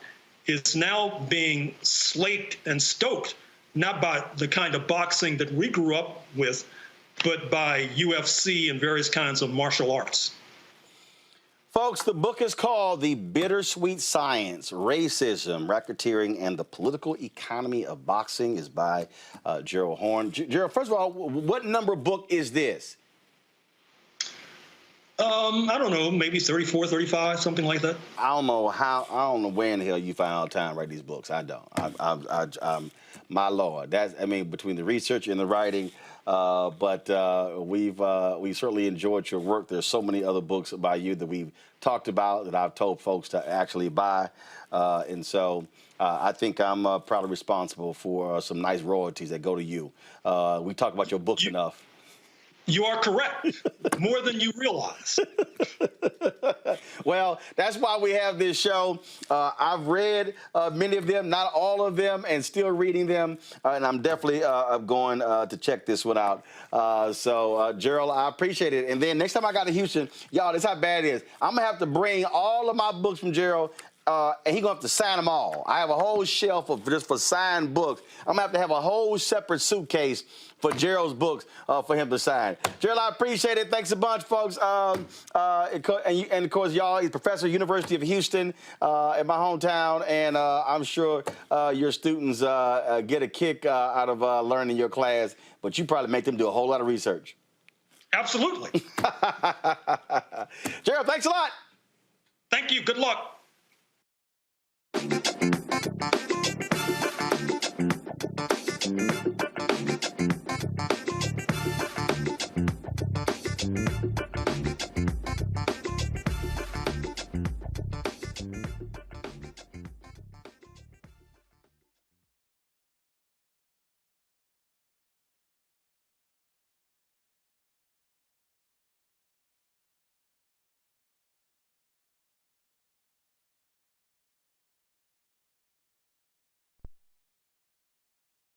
is now being slaked and stoked, not by the kind of boxing that we grew up with, but by UFC and various kinds of martial arts. Folks, the book is called The Bittersweet Science, Racism, Racketeering, and the Political Economy of Boxing. Is by Gerald Horne. Gerald, first of all, what number book is this? I don't know, maybe 34, 35, something like that. I don't know where in the hell you find all the time to write these books. I don't. My Lord, between the research and the writing, but we've certainly enjoyed your work. There's so many other books by you that we've talked about that I've told folks to actually buy, and so I think I'm proudly responsible for some nice royalties that go to you. We talk about your books enough. You are correct, more than you realize. Well, that's why we have this show. I've read many of them, not all of them, and still reading them, and I'm definitely going to check this one out. So, Gerald, I appreciate it. And then next time I got to Houston, y'all, this is how bad it is. I'm going to have to bring all of my books from Gerald, and he's going to have to sign them all. I have a whole shelf of just for signed books. I'm going to have a whole separate suitcase for Gerald's books for him to sign. Gerald, I appreciate it. Thanks a bunch, folks. And of course, y'all, he's professor at University of Houston in my hometown, and I'm sure your students get a kick out of learning your class, but you probably make them do a whole lot of research. Absolutely. Gerald, thanks a lot. Thank you. Good luck.